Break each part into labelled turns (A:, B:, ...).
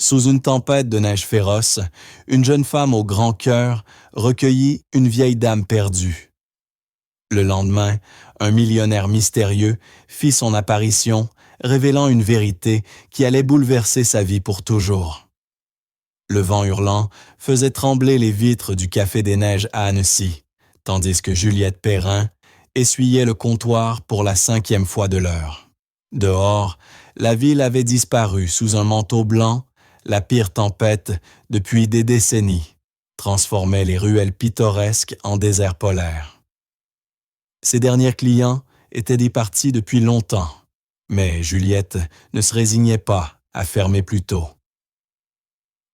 A: Sous une tempête de neige féroce, une jeune femme au grand cœur recueillit une vieille dame perdue. Le lendemain, un millionnaire mystérieux fit son apparition, révélant une vérité qui allait bouleverser sa vie pour toujours. Le vent hurlant faisait trembler les vitres du Café des Neiges à Annecy, tandis que Juliette Perrin essuyait le comptoir pour la 5e fois de l'heure. Dehors, la ville avait disparu sous un manteau blanc. La pire tempête, depuis des décennies, transformait les ruelles pittoresques en désert polaire. Ses derniers clients étaient départis depuis longtemps, mais Juliette ne se résignait pas à fermer plus tôt.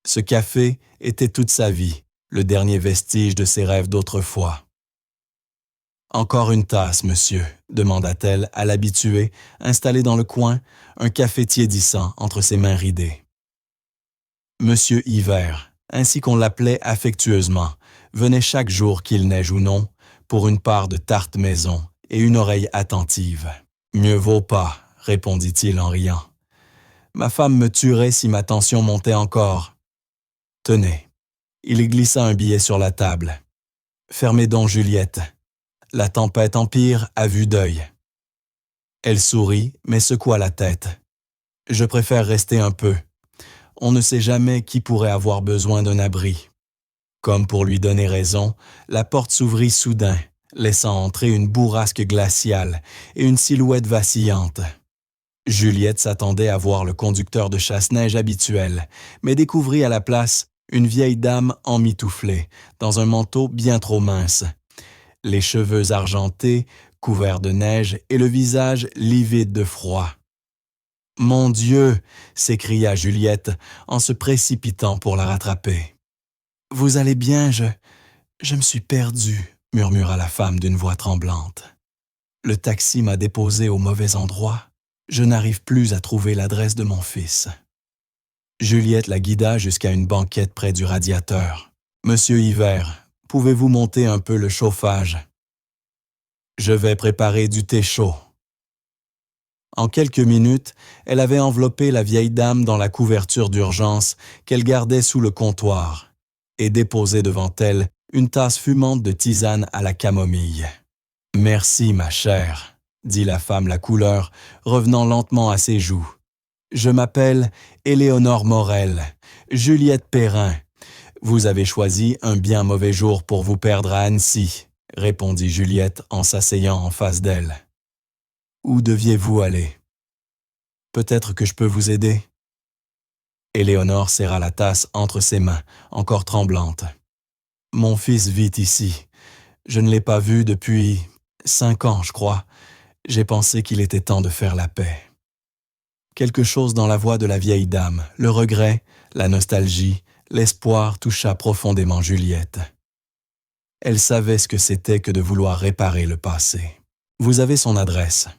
A: Ce café était toute sa vie, le dernier vestige de ses rêves d'autrefois. « Encore une tasse, monsieur » demanda-t-elle à l'habitué, installé dans le coin, un café tiédissant entre ses mains ridées. Monsieur Hiver, ainsi qu'on l'appelait affectueusement, venait chaque jour qu'il neige ou non, pour une part de tarte maison et une oreille attentive. « Mieux vaut pas » répondit-il en riant. « Ma femme me tuerait si ma tension montait encore. » « Tenez. » Il glissa un billet sur la table. « Fermez donc, Juliette. La tempête empire à vue d'œil. » Elle sourit, mais secoua la tête. « Je préfère rester un peu. On ne sait jamais qui pourrait avoir besoin d'un abri. » Comme pour lui donner raison, la porte s'ouvrit soudain, laissant entrer une bourrasque glaciale et une silhouette vacillante. Juliette s'attendait à voir le conducteur de chasse-neige habituel, mais découvrit à la place une vieille dame emmitouflée, dans un manteau bien trop mince. Les cheveux argentés, couverts de neige et le visage livide de froid. « Mon Dieu !» s'écria Juliette en se précipitant pour la rattraper. « Vous allez bien, je me suis perdue, » murmura la femme d'une voix tremblante. « Le taxi m'a déposée au mauvais endroit. Je n'arrive plus à trouver l'adresse de mon fils. » Juliette la guida jusqu'à une banquette près du radiateur. « Monsieur Hiver, pouvez-vous monter un peu le chauffage? Je vais préparer du thé chaud. » En quelques minutes, elle avait enveloppé la vieille dame dans la couverture d'urgence qu'elle gardait sous le comptoir et déposé devant elle une tasse fumante de tisane à la camomille. « Merci, ma chère, » dit la femme la couleur, revenant lentement à ses joues. « Je m'appelle Éléonore Morel, Juliette Perrin. Vous avez choisi un bien mauvais jour pour vous perdre à Annecy, » répondit Juliette en s'asseyant en face d'elle. « Où deviez-vous aller? Peut-être que je peux vous aider? » Éléonore serra la tasse entre ses mains, encore tremblante. « Mon fils vit ici. Je ne l'ai pas vu depuis 5 ans, je crois. J'ai pensé qu'il était temps de faire la paix. » Quelque chose dans la voix de la vieille dame, le regret, la nostalgie, l'espoir toucha profondément Juliette. Elle savait ce que c'était que de vouloir réparer le passé. « Vous avez son adresse.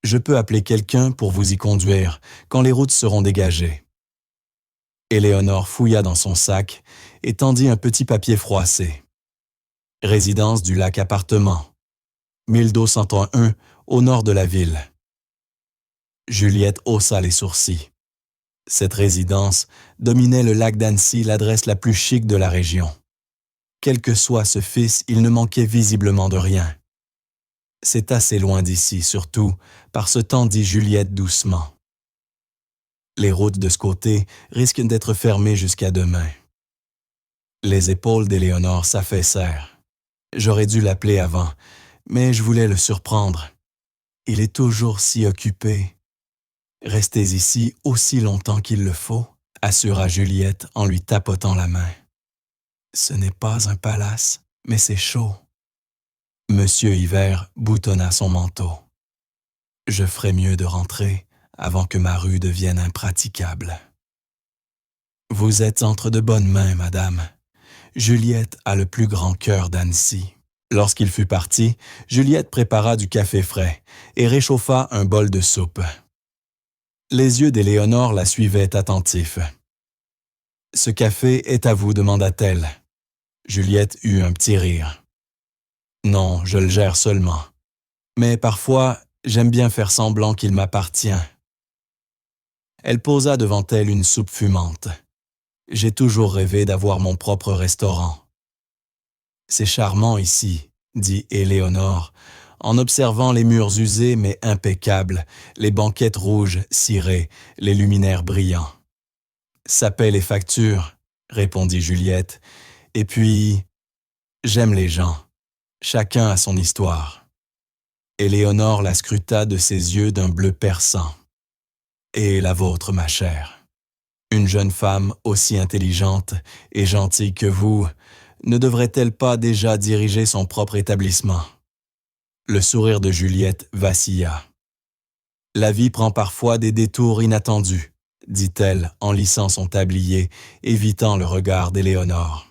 A: Je peux appeler quelqu'un pour vous y conduire quand les routes seront dégagées. » Éléonore fouilla dans son sac et tendit un petit papier froissé. « Résidence du Lac Appartement, 1201 au nord de la ville. » Juliette haussa les sourcils. Cette résidence dominait le lac d'Annecy, l'adresse la plus chic de la région. Quel que soit ce fils, il ne manquait visiblement de rien. « C'est assez loin d'ici, surtout, par ce temps, dit Juliette doucement. Les routes de ce côté risquent d'être fermées jusqu'à demain. » Les épaules d'Éléonore s'affaissèrent. « J'aurais dû l'appeler avant, mais je voulais le surprendre. Il est toujours si occupé. » « Restez ici aussi longtemps qu'il le faut, » assura Juliette en lui tapotant la main. « Ce n'est pas un palace, mais c'est chaud. » Monsieur Hiver boutonna son manteau. « Je ferais mieux de rentrer avant que ma rue devienne impraticable. »« Vous êtes entre de bonnes mains, madame. Juliette a le plus grand cœur d'Annecy. » Lorsqu'il fut parti, Juliette prépara du café frais et réchauffa un bol de soupe. Les yeux d'Éléonore la suivaient attentifs. « Ce café est à vous, demanda-t-elle. Juliette eut un petit rire. « Non, je le gère seulement. Mais parfois, j'aime bien faire semblant qu'il m'appartient. » Elle posa devant elle une soupe fumante. « J'ai toujours rêvé d'avoir mon propre restaurant. »« C'est charmant ici, » dit Éléonore, en observant les murs usés mais impeccables, les banquettes rouges cirées, les luminaires brillants. « Ça paie les factures, » répondit Juliette. « Et puis, j'aime les gens. Chacun a son histoire. » Éléonore la scruta de ses yeux d'un bleu perçant. « Et la vôtre, ma chère? Une jeune femme aussi intelligente et gentille que vous, ne devrait-elle pas déjà diriger son propre établissement? » Le sourire de Juliette vacilla. « La vie prend parfois des détours inattendus, » dit-elle en lissant son tablier, évitant le regard d'Éléonore.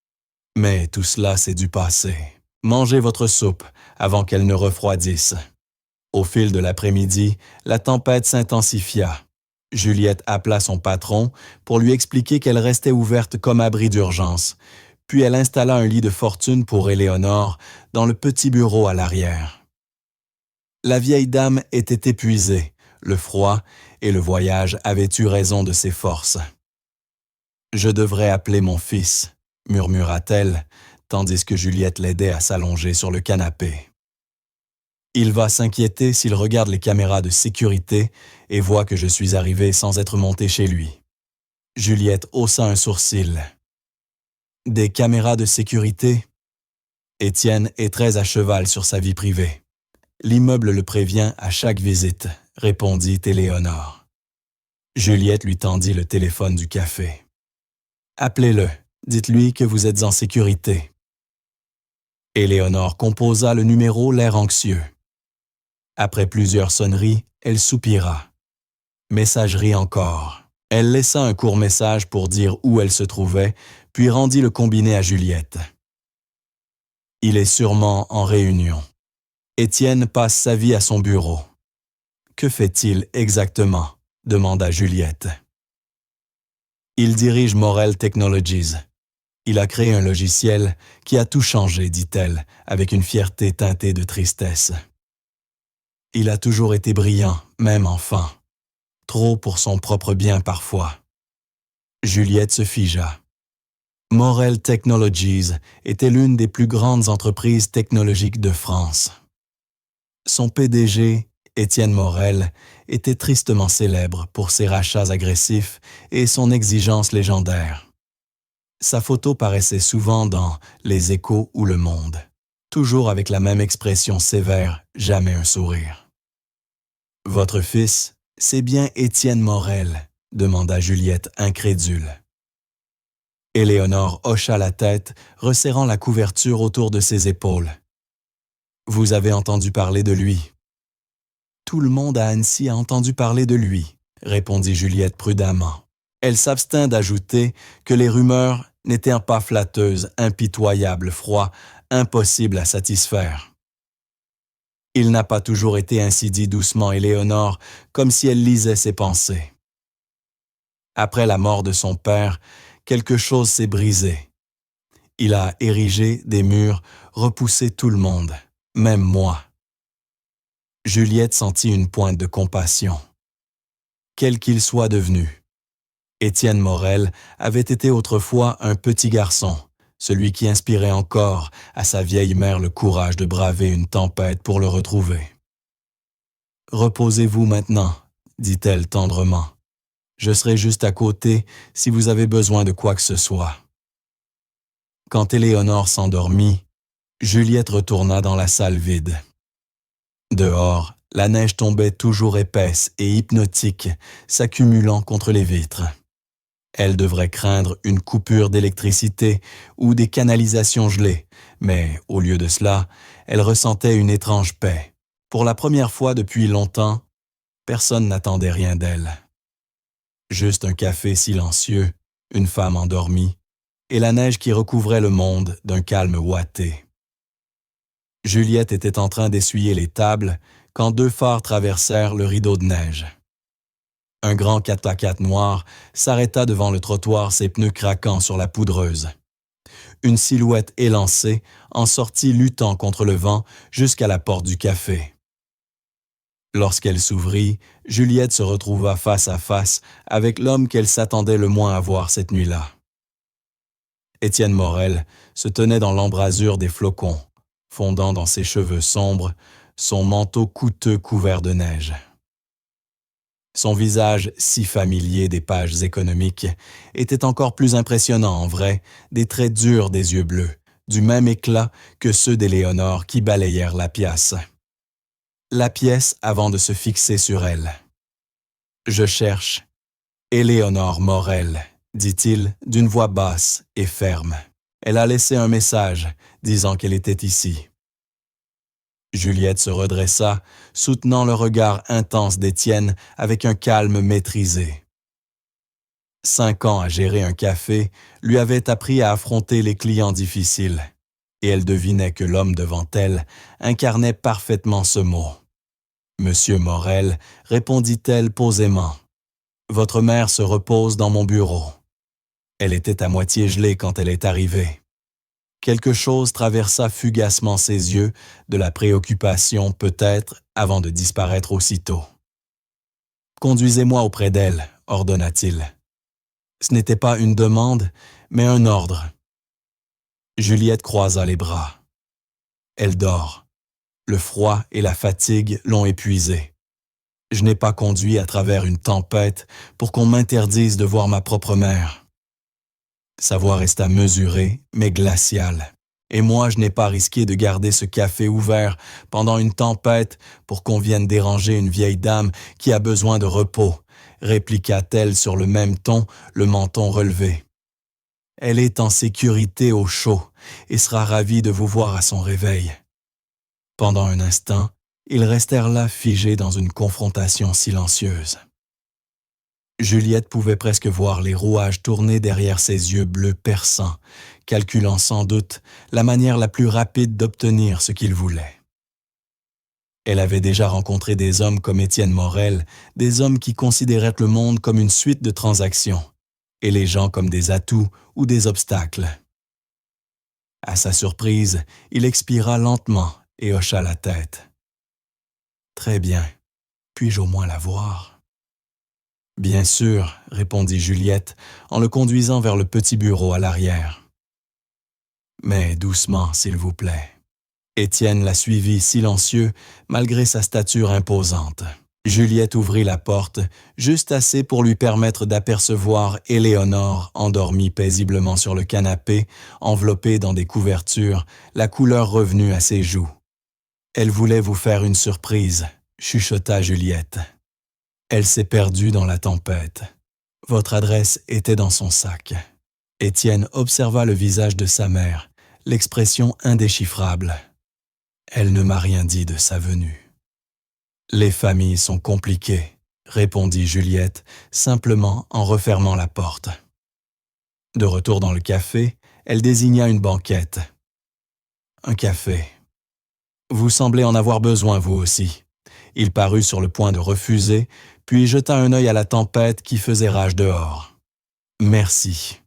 A: « Mais tout cela, c'est du passé. Mangez votre soupe avant qu'elle ne refroidisse. » Au fil de l'après-midi, la tempête s'intensifia. Juliette appela son patron pour lui expliquer qu'elle restait ouverte comme abri d'urgence, puis elle installa un lit de fortune pour Éléonore dans le petit bureau à l'arrière. La vieille dame était épuisée, le froid et le voyage avaient eu raison de ses forces. « Je devrais appeler mon fils, » murmura-t-elle, tandis que Juliette l'aidait à s'allonger sur le canapé. « Il va s'inquiéter s'il regarde les caméras de sécurité et voit que je suis arrivé sans être monté chez lui. » Juliette haussa un sourcil. « Des caméras de sécurité? » Étienne est très à cheval sur sa vie privée. L'immeuble le prévient à chaque visite, répondit Éléonore. Juliette lui tendit le téléphone du café. « Appelez-le, dites-lui que vous êtes en sécurité. » Éléonore composa le numéro l'air anxieux. Après plusieurs sonneries, elle soupira. Messagerie encore. Elle laissa un court message pour dire où elle se trouvait, puis rendit le combiné à Juliette. « Il est sûrement en réunion. Étienne passe sa vie à son bureau. »« Que fait-il exactement ?» demanda Juliette. « Il dirige Morel Technologies. Il a créé un logiciel qui a tout changé, dit-elle, avec une fierté teintée de tristesse. Il a toujours été brillant, même enfant. Trop pour son propre bien parfois. » Juliette se figea. Morel Technologies était l'une des plus grandes entreprises technologiques de France. Son PDG, Étienne Morel, était tristement célèbre pour ses rachats agressifs et son exigence légendaire. Sa photo paraissait souvent dans Les Échos ou Le Monde, toujours avec la même expression sévère, jamais un sourire. « Votre fils, c'est bien Étienne Morel ?» demanda Juliette incrédule. Éléonore hocha la tête, resserrant la couverture autour de ses épaules. « Vous avez entendu parler de lui. »« Tout le monde à Annecy a entendu parler de lui, » répondit Juliette prudemment. Elle s'abstint d'ajouter que les rumeurs n'étaient pas flatteuses, impitoyables, froids, impossibles à satisfaire. « Il n'a pas toujours été ainsi, dit doucement Éléonore, comme si elle lisait ses pensées. Après la mort de son père, quelque chose s'est brisé. Il a érigé des murs, repoussé tout le monde, même moi. » Juliette sentit une pointe de compassion. Quel qu'il soit devenu, Étienne Morel avait été autrefois un petit garçon, celui qui inspirait encore à sa vieille mère le courage de braver une tempête pour le retrouver. « Reposez-vous maintenant, » dit-elle tendrement. « Je serai juste à côté si vous avez besoin de quoi que ce soit. » Quand Éléonore s'endormit, Juliette retourna dans la salle vide. Dehors, la neige tombait toujours épaisse et hypnotique, s'accumulant contre les vitres. Elle devrait craindre une coupure d'électricité ou des canalisations gelées, mais au lieu de cela, elle ressentait une étrange paix. Pour la première fois depuis longtemps, personne n'attendait rien d'elle. Juste un café silencieux, une femme endormie, et la neige qui recouvrait le monde d'un calme ouaté. Juliette était en train d'essuyer les tables quand deux phares traversèrent le rideau de neige. Un grand 4x4 noir s'arrêta devant le trottoir, ses pneus craquant sur la poudreuse. Une silhouette élancée en sortit luttant contre le vent jusqu'à la porte du café. Lorsqu'elle s'ouvrit, Juliette se retrouva face à face avec l'homme qu'elle s'attendait le moins à voir cette nuit-là. Étienne Morel se tenait dans l'embrasure des flocons, fondant dans ses cheveux sombres, son manteau coûteux couvert de neige. Son visage, si familier des pages économiques, était encore plus impressionnant en vrai, des traits durs des yeux bleus, du même éclat que ceux d'Éléonore qui balayèrent la pièce. La pièce avant de se fixer sur elle. « Je cherche Éléonore Morel », dit-il d'une voix basse et ferme. Elle a laissé un message disant qu'elle était ici. Juliette se redressa, soutenant le regard intense d'Étienne avec un calme maîtrisé. 5 ans à gérer un café lui avaient appris à affronter les clients difficiles, et elle devinait que l'homme devant elle incarnait parfaitement ce mot. « Monsieur Morel, répondit-elle posément, votre mère se repose dans mon bureau. » Elle était à moitié gelée quand elle est arrivée. Quelque chose traversa fugacement ses yeux, de la préoccupation peut-être, avant de disparaître aussitôt. « Conduisez-moi auprès d'elle, » ordonna-t-il. Ce n'était pas une demande, mais un ordre. Juliette croisa les bras. Elle dort. Le froid et la fatigue l'ont épuisée. Je n'ai pas conduit à travers une tempête pour qu'on m'interdise de voir ma propre mère. Sa voix resta mesurée, mais glaciale. Et moi, je n'ai pas risqué de garder ce café ouvert pendant une tempête pour qu'on vienne déranger une vieille dame qui a besoin de repos, répliqua-t-elle sur le même ton, le menton relevé. Elle est en sécurité au chaud et sera ravie de vous voir à son réveil. Pendant un instant, ils restèrent là figés dans une confrontation silencieuse. Juliette pouvait presque voir les rouages tourner derrière ses yeux bleus perçants, calculant sans doute la manière la plus rapide d'obtenir ce qu'il voulait. Elle avait déjà rencontré des hommes comme Étienne Morel, des hommes qui considéraient le monde comme une suite de transactions, et les gens comme des atouts ou des obstacles. À sa surprise, il expira lentement et hocha la tête. « Très bien. Puis-je au moins la voir ?» « Bien sûr, » répondit Juliette en le conduisant vers le petit bureau à l'arrière. « Mais doucement, s'il vous plaît. » Étienne la suivit silencieux malgré sa stature imposante. Juliette ouvrit la porte, juste assez pour lui permettre d'apercevoir Éléonore endormie paisiblement sur le canapé, enveloppée dans des couvertures, la couleur revenue à ses joues. « Elle voulait vous faire une surprise, » chuchota Juliette. Elle s'est perdue dans la tempête. Votre adresse était dans son sac. Étienne observa le visage de sa mère, l'expression indéchiffrable. Elle ne m'a rien dit de sa venue. Les familles sont compliquées, répondit Juliette, simplement en refermant la porte. De retour dans le café, elle désigna une banquette. Un café. Vous semblez en avoir besoin, vous aussi. Il parut sur le point de refuser, puis jeta un œil à la tempête qui faisait rage dehors. « Merci. »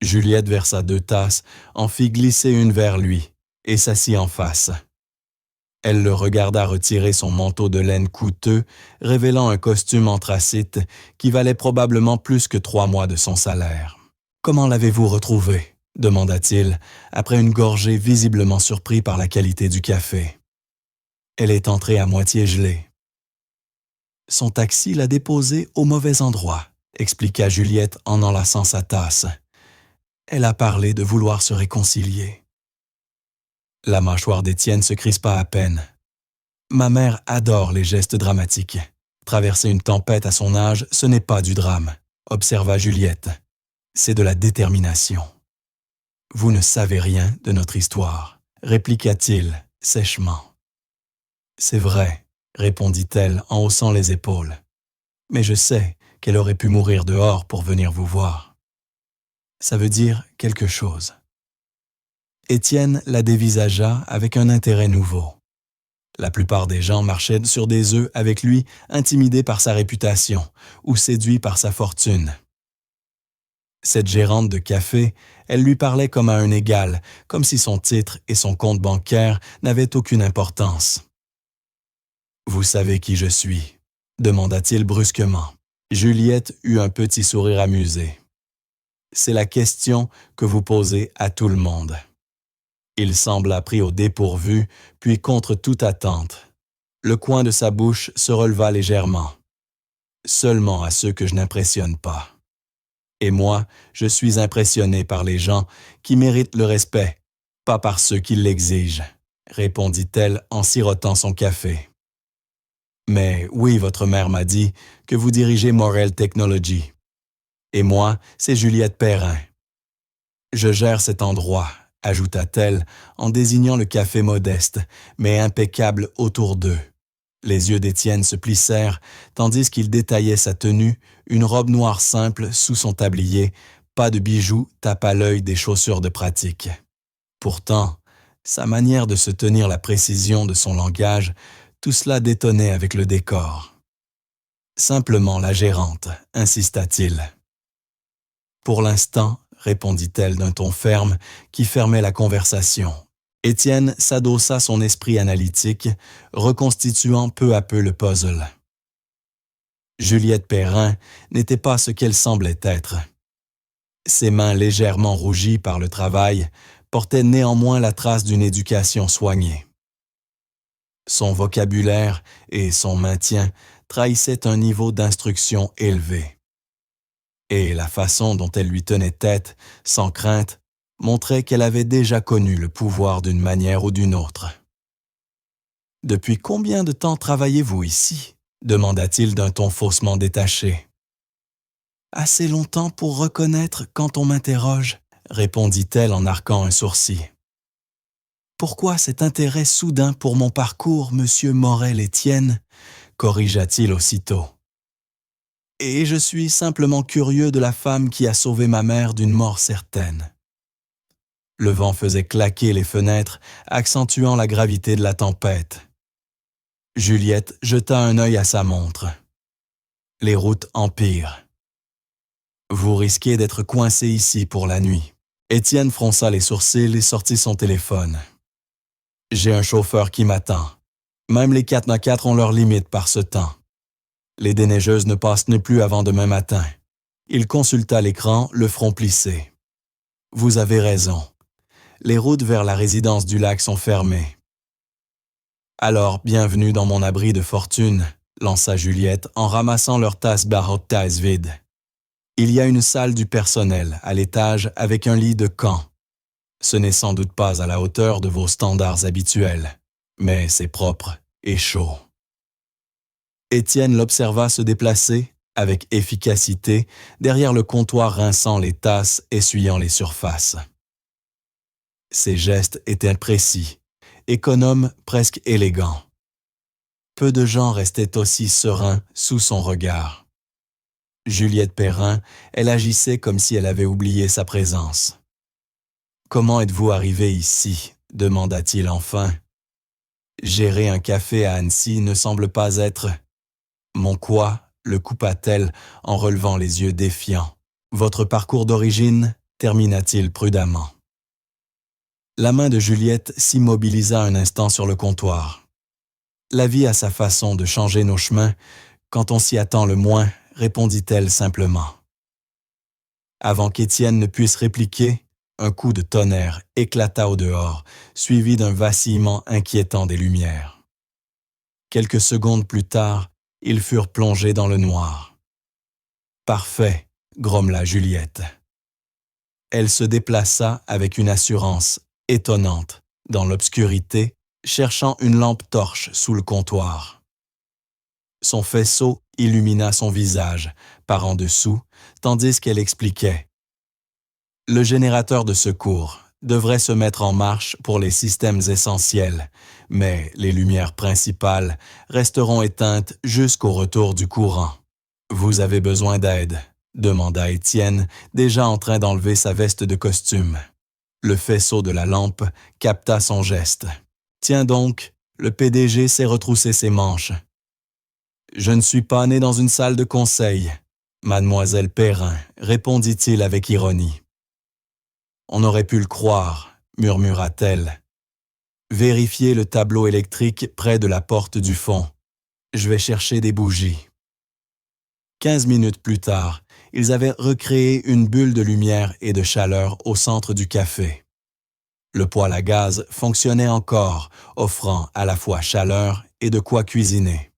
A: Juliette versa 2 tasses, en fit glisser une vers lui, et s'assit en face. Elle le regarda retirer son manteau de laine coûteux, révélant un costume anthracite qui valait probablement plus que 3 mois de son salaire. « Comment l'avez-vous retrouvé ?» demanda-t-il, après une gorgée visiblement surpris par la qualité du café. Elle est entrée à moitié gelée. Son taxi l'a déposée au mauvais endroit, expliqua Juliette en enlaçant sa tasse. Elle a parlé de vouloir se réconcilier. La mâchoire d'Étienne se crispa à peine. Ma mère adore les gestes dramatiques. Traverser une tempête à son âge, ce n'est pas du drame, observa Juliette. C'est de la détermination. Vous ne savez rien de notre histoire, répliqua-t-il sèchement. C'est vrai, répondit-elle en haussant les épaules. Mais je sais qu'elle aurait pu mourir dehors pour venir vous voir. Ça veut dire quelque chose. Étienne la dévisagea avec un intérêt nouveau. La plupart des gens marchaient sur des œufs avec lui, intimidés par sa réputation ou séduits par sa fortune. Cette gérante de café, elle lui parlait comme à un égal, comme si son titre et son compte bancaire n'avaient aucune importance. Vous savez qui je suis, demanda-t-il brusquement. Juliette eut un petit sourire amusé. C'est la question que vous posez à tout le monde. Il sembla pris au dépourvu, puis contre toute attente. Le coin de sa bouche se releva légèrement. Seulement à ceux que je n'impressionne pas. Et moi, je suis impressionné par les gens qui méritent le respect, pas par ceux qui l'exigent, répondit-elle en sirotant son café. Mais oui, votre mère m'a dit que vous dirigez Morel Technology. Et moi, c'est Juliette Perrin. Je gère cet endroit, ajouta-t-elle en désignant le café modeste, mais impeccable autour d'eux. Les yeux d'Étienne se plissèrent, tandis qu'il détaillait sa tenue, une robe noire simple sous son tablier, pas de bijoux tape à l'œil des chaussures de pratique. Pourtant, sa manière de se tenir, la précision de son langage, tout cela détonnait avec le décor. Simplement la gérante, insista-t-il. Pour l'instant, répondit-elle d'un ton ferme qui fermait la conversation. Étienne s'adossa son esprit analytique, reconstituant peu à peu le puzzle. Juliette Perrin n'était pas ce qu'elle semblait être. Ses mains légèrement rougies par le travail portaient néanmoins la trace d'une éducation soignée. Son vocabulaire et son maintien trahissaient un niveau d'instruction élevé. Et la façon dont elle lui tenait tête, sans crainte, montrait qu'elle avait déjà connu le pouvoir d'une manière ou d'une autre. « Depuis combien de temps travaillez-vous ici ?» demanda-t-il d'un ton faussement détaché. « Assez longtemps pour reconnaître quand on m'interroge, » répondit-elle en arquant un sourcil. « Pourquoi cet intérêt soudain pour mon parcours, monsieur Morel-Étienne ?» corrigea-t-il aussitôt. « Et je suis simplement curieux de la femme qui a sauvé ma mère d'une mort certaine. » Le vent faisait claquer les fenêtres, accentuant la gravité de la tempête. Juliette jeta un œil à sa montre. Les routes empirent. Vous risquez d'être coincé ici pour la nuit. Étienne fronça les sourcils et sortit son téléphone. J'ai un chauffeur qui m'attend. Même les 4x4 ont leurs limites par ce temps. Les déneigeuses ne passent plus avant demain matin. Il consulta l'écran, le front plissé. Vous avez raison. Les routes vers la résidence du lac sont fermées. Alors, bienvenue dans mon abri de fortune, lança Juliette en ramassant leur tasse baroque-tasse vide. Il y a une salle du personnel à l'étage avec un lit de camp. Ce n'est sans doute pas à la hauteur de vos standards habituels, mais c'est propre et chaud. Étienne l'observa se déplacer, avec efficacité, derrière le comptoir rinçant les tasses, essuyant les surfaces. Ses gestes étaient précis, économes, presque élégants. Peu de gens restaient aussi sereins sous son regard. Juliette Perrin, elle agissait comme si elle avait oublié sa présence. « Comment êtes-vous arrivé ici ?» demanda-t-il enfin. « Gérer un café à Annecy ne semble pas être... » « Mon quoi ?» le coupa-t-elle en relevant les yeux défiants. « Votre parcours d'origine ?» termina-t-il prudemment. La main de Juliette s'immobilisa un instant sur le comptoir. La vie a sa façon de changer nos chemins quand on s'y attend le moins, répondit-elle simplement. Avant qu'Étienne ne puisse répliquer, un coup de tonnerre éclata au dehors, suivi d'un vacillement inquiétant des lumières. Quelques secondes plus tard, ils furent plongés dans le noir. « Parfait !» grommela Juliette. Elle se déplaça avec une assurance étonnante, dans l'obscurité, cherchant une lampe torche sous le comptoir. Son faisceau illumina son visage, par en dessous, tandis qu'elle expliquait. Le générateur de secours devrait se mettre en marche pour les systèmes essentiels, mais les lumières principales resteront éteintes jusqu'au retour du courant. « Vous avez besoin d'aide ?» demanda Étienne, déjà en train d'enlever sa veste de costume. Le faisceau de la lampe capta son geste. « Tiens donc, le PDG s'est retroussé ses manches. »« Je ne suis pas né dans une salle de conseil, mademoiselle Perrin, » répondit-il avec ironie. « On aurait pu le croire, » murmura-t-elle. « Vérifiez le tableau électrique près de la porte du fond. Je vais chercher des bougies. 15 minutes plus tard, ils avaient recréé une bulle de lumière et de chaleur au centre du café. Le poêle à gaz fonctionnait encore, offrant à la fois chaleur et de quoi cuisiner.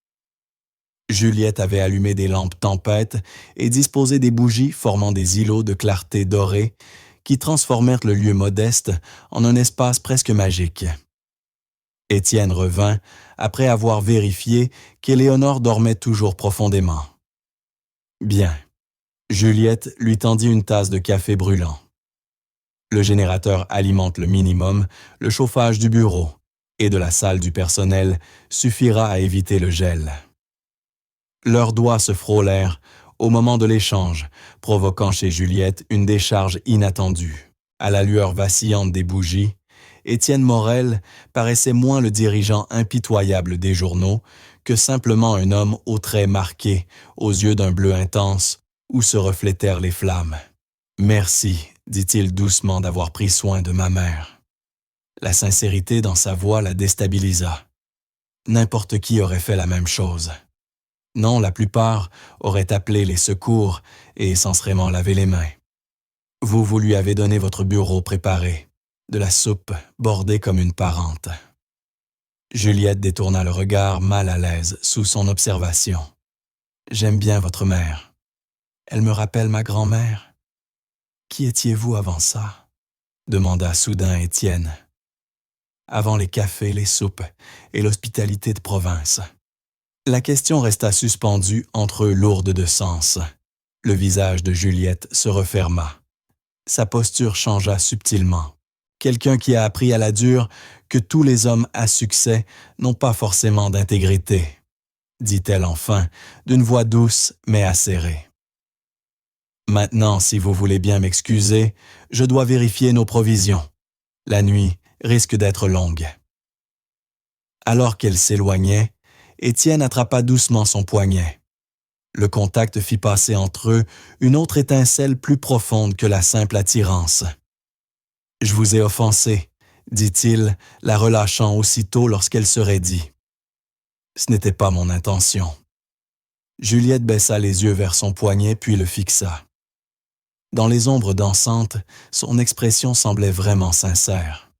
A: Juliette avait allumé des lampes tempête et disposé des bougies formant des îlots de clarté dorée qui transformèrent le lieu modeste en un espace presque magique. Étienne revint après avoir vérifié qu'Éléonore dormait toujours profondément. Bien. Juliette lui tendit une tasse de café brûlant. Le générateur alimente le minimum, le chauffage du bureau et de la salle du personnel suffira à éviter le gel. Leurs doigts se frôlèrent au moment de l'échange, provoquant chez Juliette une décharge inattendue. À la lueur vacillante des bougies, Étienne Morel paraissait moins le dirigeant impitoyable des journaux que simplement un homme aux traits marqués, aux yeux d'un bleu intense, où se reflétèrent les flammes. « Merci », dit-il doucement d'avoir pris soin de ma mère. La sincérité dans sa voix la déstabilisa. N'importe qui aurait fait la même chose. Non, la plupart auraient appelé les secours et s'en seraient lavé les mains. Vous lui avez donné votre bureau préparé, de la soupe bordée comme une parente. Juliette détourna le regard mal à l'aise sous son observation. J'aime bien votre mère. Elle me rappelle ma grand-mère. Qui étiez-vous avant ça? Demanda soudain Étienne. Avant les cafés, les soupes et l'hospitalité de province. La question resta suspendue entre eux lourde de sens. Le visage de Juliette se referma. Sa posture changea subtilement. Quelqu'un qui a appris à la dure que tous les hommes à succès n'ont pas forcément d'intégrité, dit-elle enfin, d'une voix douce mais acérée. Maintenant, si vous voulez bien m'excuser, je dois vérifier nos provisions. La nuit risque d'être longue. Alors qu'elle s'éloignait, Étienne attrapa doucement son poignet. Le contact fit passer entre eux une autre étincelle plus profonde que la simple attirance. « Je vous ai offensé », dit-il, la relâchant aussitôt lorsqu'elle se raidit. « Ce n'était pas mon intention. » Juliette baissa les yeux vers son poignet puis le fixa. Dans les ombres dansantes, son expression semblait vraiment sincère.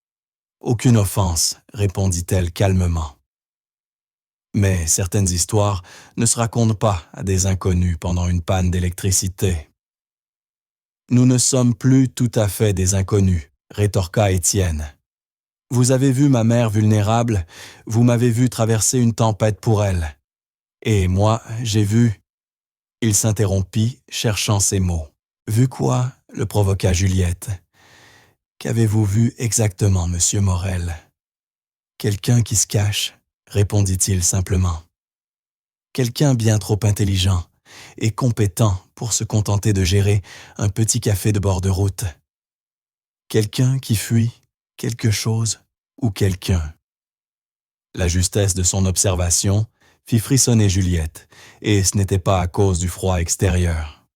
A: « Aucune offense », répondit-elle calmement. Mais certaines histoires ne se racontent pas à des inconnus pendant une panne d'électricité. « Nous ne sommes plus tout à fait des inconnus », rétorqua Étienne. « Vous avez vu ma mère vulnérable, vous m'avez vu traverser une tempête pour elle. Et moi, j'ai vu... » Il s'interrompit, cherchant ses mots. « Vu quoi ?» le provoqua Juliette. « Qu'avez-vous vu exactement, monsieur Morel ?»« Quelqu'un qui se cache, » répondit-il simplement. « Quelqu'un bien trop intelligent et compétent pour se contenter de gérer un petit café de bord de route. Quelqu'un qui fuit quelque chose ou quelqu'un. » La justesse de son observation fit frissonner Juliette, et ce n'était pas à cause du froid extérieur.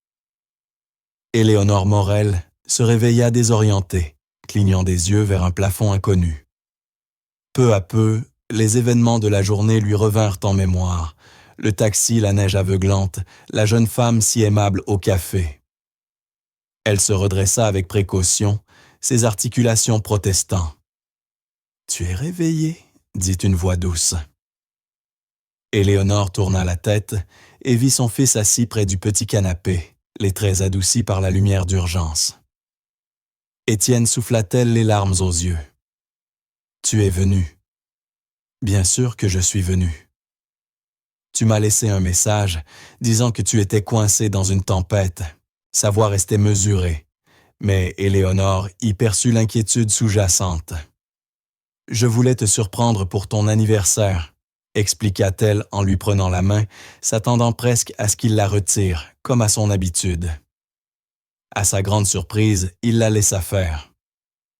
A: Éléonore Morel se réveilla désorientée, clignant des yeux vers un plafond inconnu. Peu à peu, les événements de la journée lui revinrent en mémoire. Le taxi, la neige aveuglante, la jeune femme si aimable au café. Elle se redressa avec précaution, ses articulations protestant. « Tu es réveillée ?» dit une voix douce. Éléonore tourna la tête et vit son fils assis près du petit canapé, les traits adoucis par la lumière d'urgence. Étienne souffla-t-elle les larmes aux yeux. « Tu es venu. »« Bien sûr que je suis venu. »« Tu m'as laissé un message disant que tu étais coincé dans une tempête. » Sa voix restait mesurée, mais Éléonore y perçut l'inquiétude sous-jacente. « Je voulais te surprendre pour ton anniversaire, » expliqua-t-elle en lui prenant la main, s'attendant presque à ce qu'il la retire, comme à son habitude. À sa grande surprise, il la laissa faire.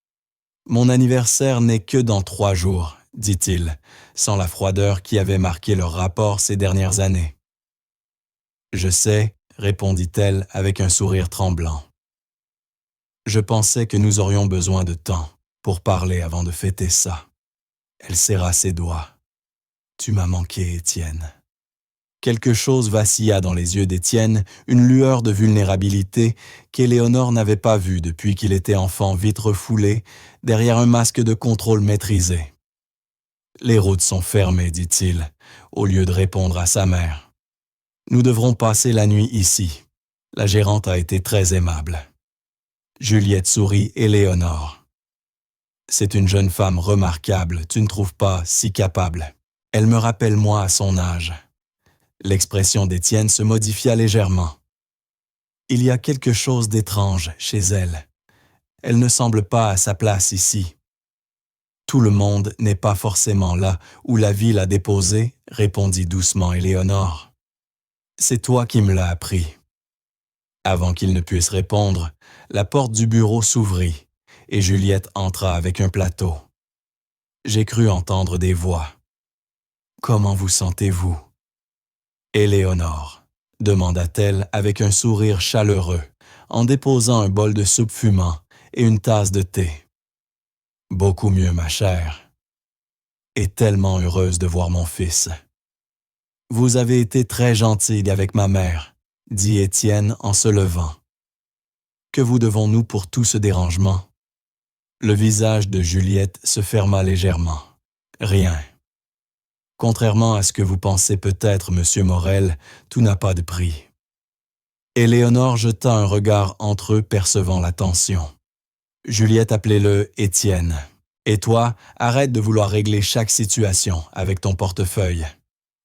A: « Mon anniversaire n'est que dans 3 jours, » dit-il, sans la froideur qui avait marqué leur rapport ces dernières années. « Je sais, » répondit-elle avec un sourire tremblant. « Je pensais que nous aurions besoin de temps pour parler avant de fêter ça. » Elle serra ses doigts. Tu m'as manqué, Étienne. Quelque chose vacilla dans les yeux d'Étienne, une lueur de vulnérabilité qu'Éléonore n'avait pas vue depuis qu'il était enfant vite refoulé, derrière un masque de contrôle maîtrisé. Les routes sont fermées, dit-il, au lieu de répondre à sa mère. Nous devrons passer la nuit ici. La gérante a été très aimable. Juliette sourit Éléonore. C'est une jeune femme remarquable, tu ne trouves pas si capable. Elle me rappelle moi à son âge. L'expression d'Étienne se modifia légèrement. Il y a quelque chose d'étrange chez elle. Elle ne semble pas à sa place ici. Tout le monde n'est pas forcément là où la vie l'a déposée, répondit doucement Éléonore. C'est toi qui me l'as appris. Avant qu'il ne puisse répondre, la porte du bureau s'ouvrit et Juliette entra avec un plateau. J'ai cru entendre des voix. Comment vous sentez-vous? Éléonore, demanda-t-elle avec un sourire chaleureux, en déposant un bol de soupe fumant et une tasse de thé. Beaucoup mieux, ma chère. Et tellement heureuse de voir mon fils. Vous avez été très gentille avec ma mère, dit Étienne en se levant. Que vous devons-nous pour tout ce dérangement? Le visage de Juliette se ferma légèrement. Rien. Contrairement à ce que vous pensez peut-être, Monsieur Morel, tout n'a pas de prix. Éléonore jeta un regard entre eux percevant la tension. Juliette, appelez-le Étienne. Et toi, arrête de vouloir régler chaque situation avec ton portefeuille.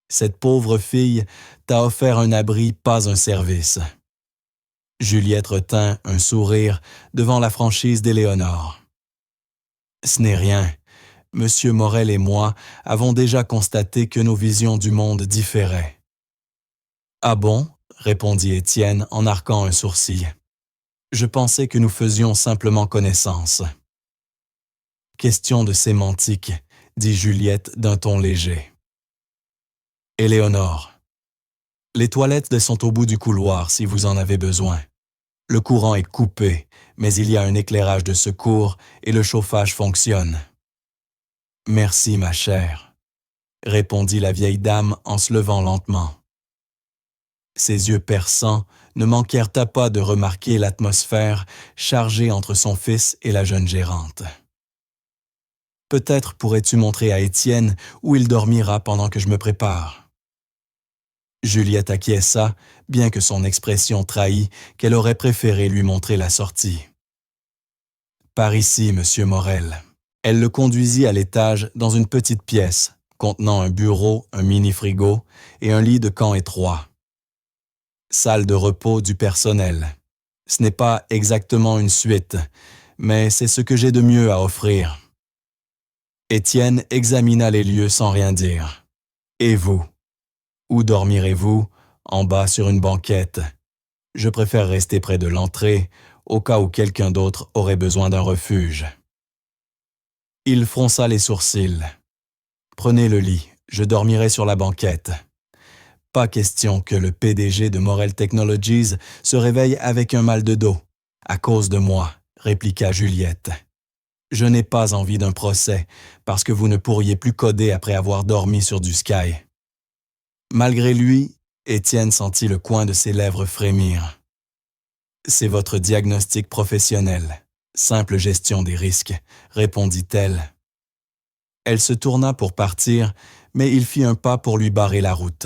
A: Cette pauvre fille t'a offert un abri, pas un service. Juliette retint un sourire devant la franchise d'Éléonore. Ce n'est rien. Monsieur Morel et moi avons déjà constaté que nos visions du monde différaient. Ah bon? Répondit Étienne en arquant un sourcil. Je pensais que nous faisions simplement connaissance. Question de sémantique, dit Juliette d'un ton léger. Éléonore. Les toilettes sont au bout du couloir si vous en avez besoin. Le courant est coupé, mais il y a un éclairage de secours et le chauffage fonctionne. Merci, ma chère, répondit la vieille dame en se levant lentement. Ses yeux perçants ne manquèrent pas de remarquer l'atmosphère chargée entre son fils et la jeune gérante. Peut-être pourrais-tu montrer à Étienne où il dormira pendant que je me prépare. Juliette acquiesça, bien que son expression trahît qu'elle aurait préféré lui montrer la sortie. Par ici, Monsieur Morel. Elle le conduisit à l'étage dans une petite pièce, contenant un bureau, un mini-frigo et un lit de camp étroit. Salle de repos du personnel. Ce n'est pas exactement une suite, mais c'est ce que j'ai de mieux à offrir. Étienne examina les lieux sans rien dire. Et vous? Où dormirez-vous? En bas sur une banquette. Je préfère rester près de l'entrée, au cas où quelqu'un d'autre aurait besoin d'un refuge. Il fronça les sourcils. Prenez le lit, je dormirai sur la banquette. Pas question que le PDG de Morel Technologies se réveille avec un mal de dos. À cause de moi, répliqua Juliette. Je n'ai pas envie d'un procès, parce que vous ne pourriez plus coder après avoir dormi sur du Sky. Malgré lui, Étienne sentit le coin de ses lèvres frémir. C'est votre diagnostic professionnel. Simple gestion des risques, répondit-elle. Elle se tourna pour partir, mais il fit un pas pour lui barrer la route.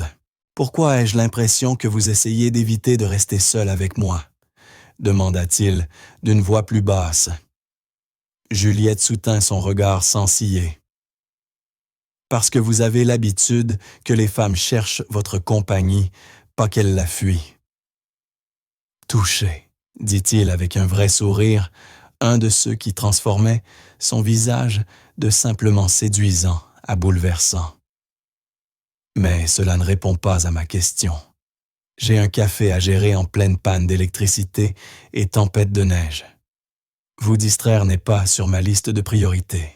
A: Pourquoi ai-je l'impression que vous essayez d'éviter de rester seul avec moi? Demanda-t-il d'une voix plus basse. Juliette soutint son regard sans ciller. Parce que vous avez l'habitude que les femmes cherchent votre compagnie, pas qu'elles la fuient. Touché, dit-il avec un vrai sourire, un de ceux qui transformaient son visage de simplement séduisant à bouleversant. Mais cela ne répond pas à ma question. J'ai un café à gérer en pleine panne d'électricité et tempête de neige. Vous distraire n'est pas sur ma liste de priorités.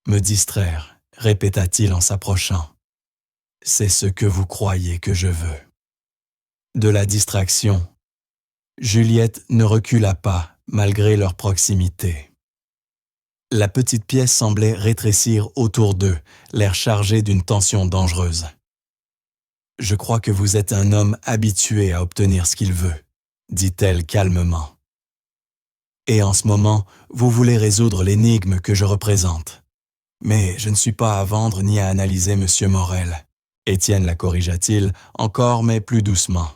A: Me distraire, répéta-t-il en s'approchant. C'est ce que vous croyez que je veux. De la distraction. Juliette ne recula pas malgré leur proximité. La petite pièce semblait rétrécir autour d'eux, l'air chargé d'une tension dangereuse. « Je crois que vous êtes un homme habitué à obtenir ce qu'il veut, » dit-elle calmement. « Et en ce moment, vous voulez résoudre l'énigme que je représente. Mais je ne suis pas à vendre ni à analyser, Monsieur Morel. » Étienne la corrigea-t-il, encore mais plus doucement.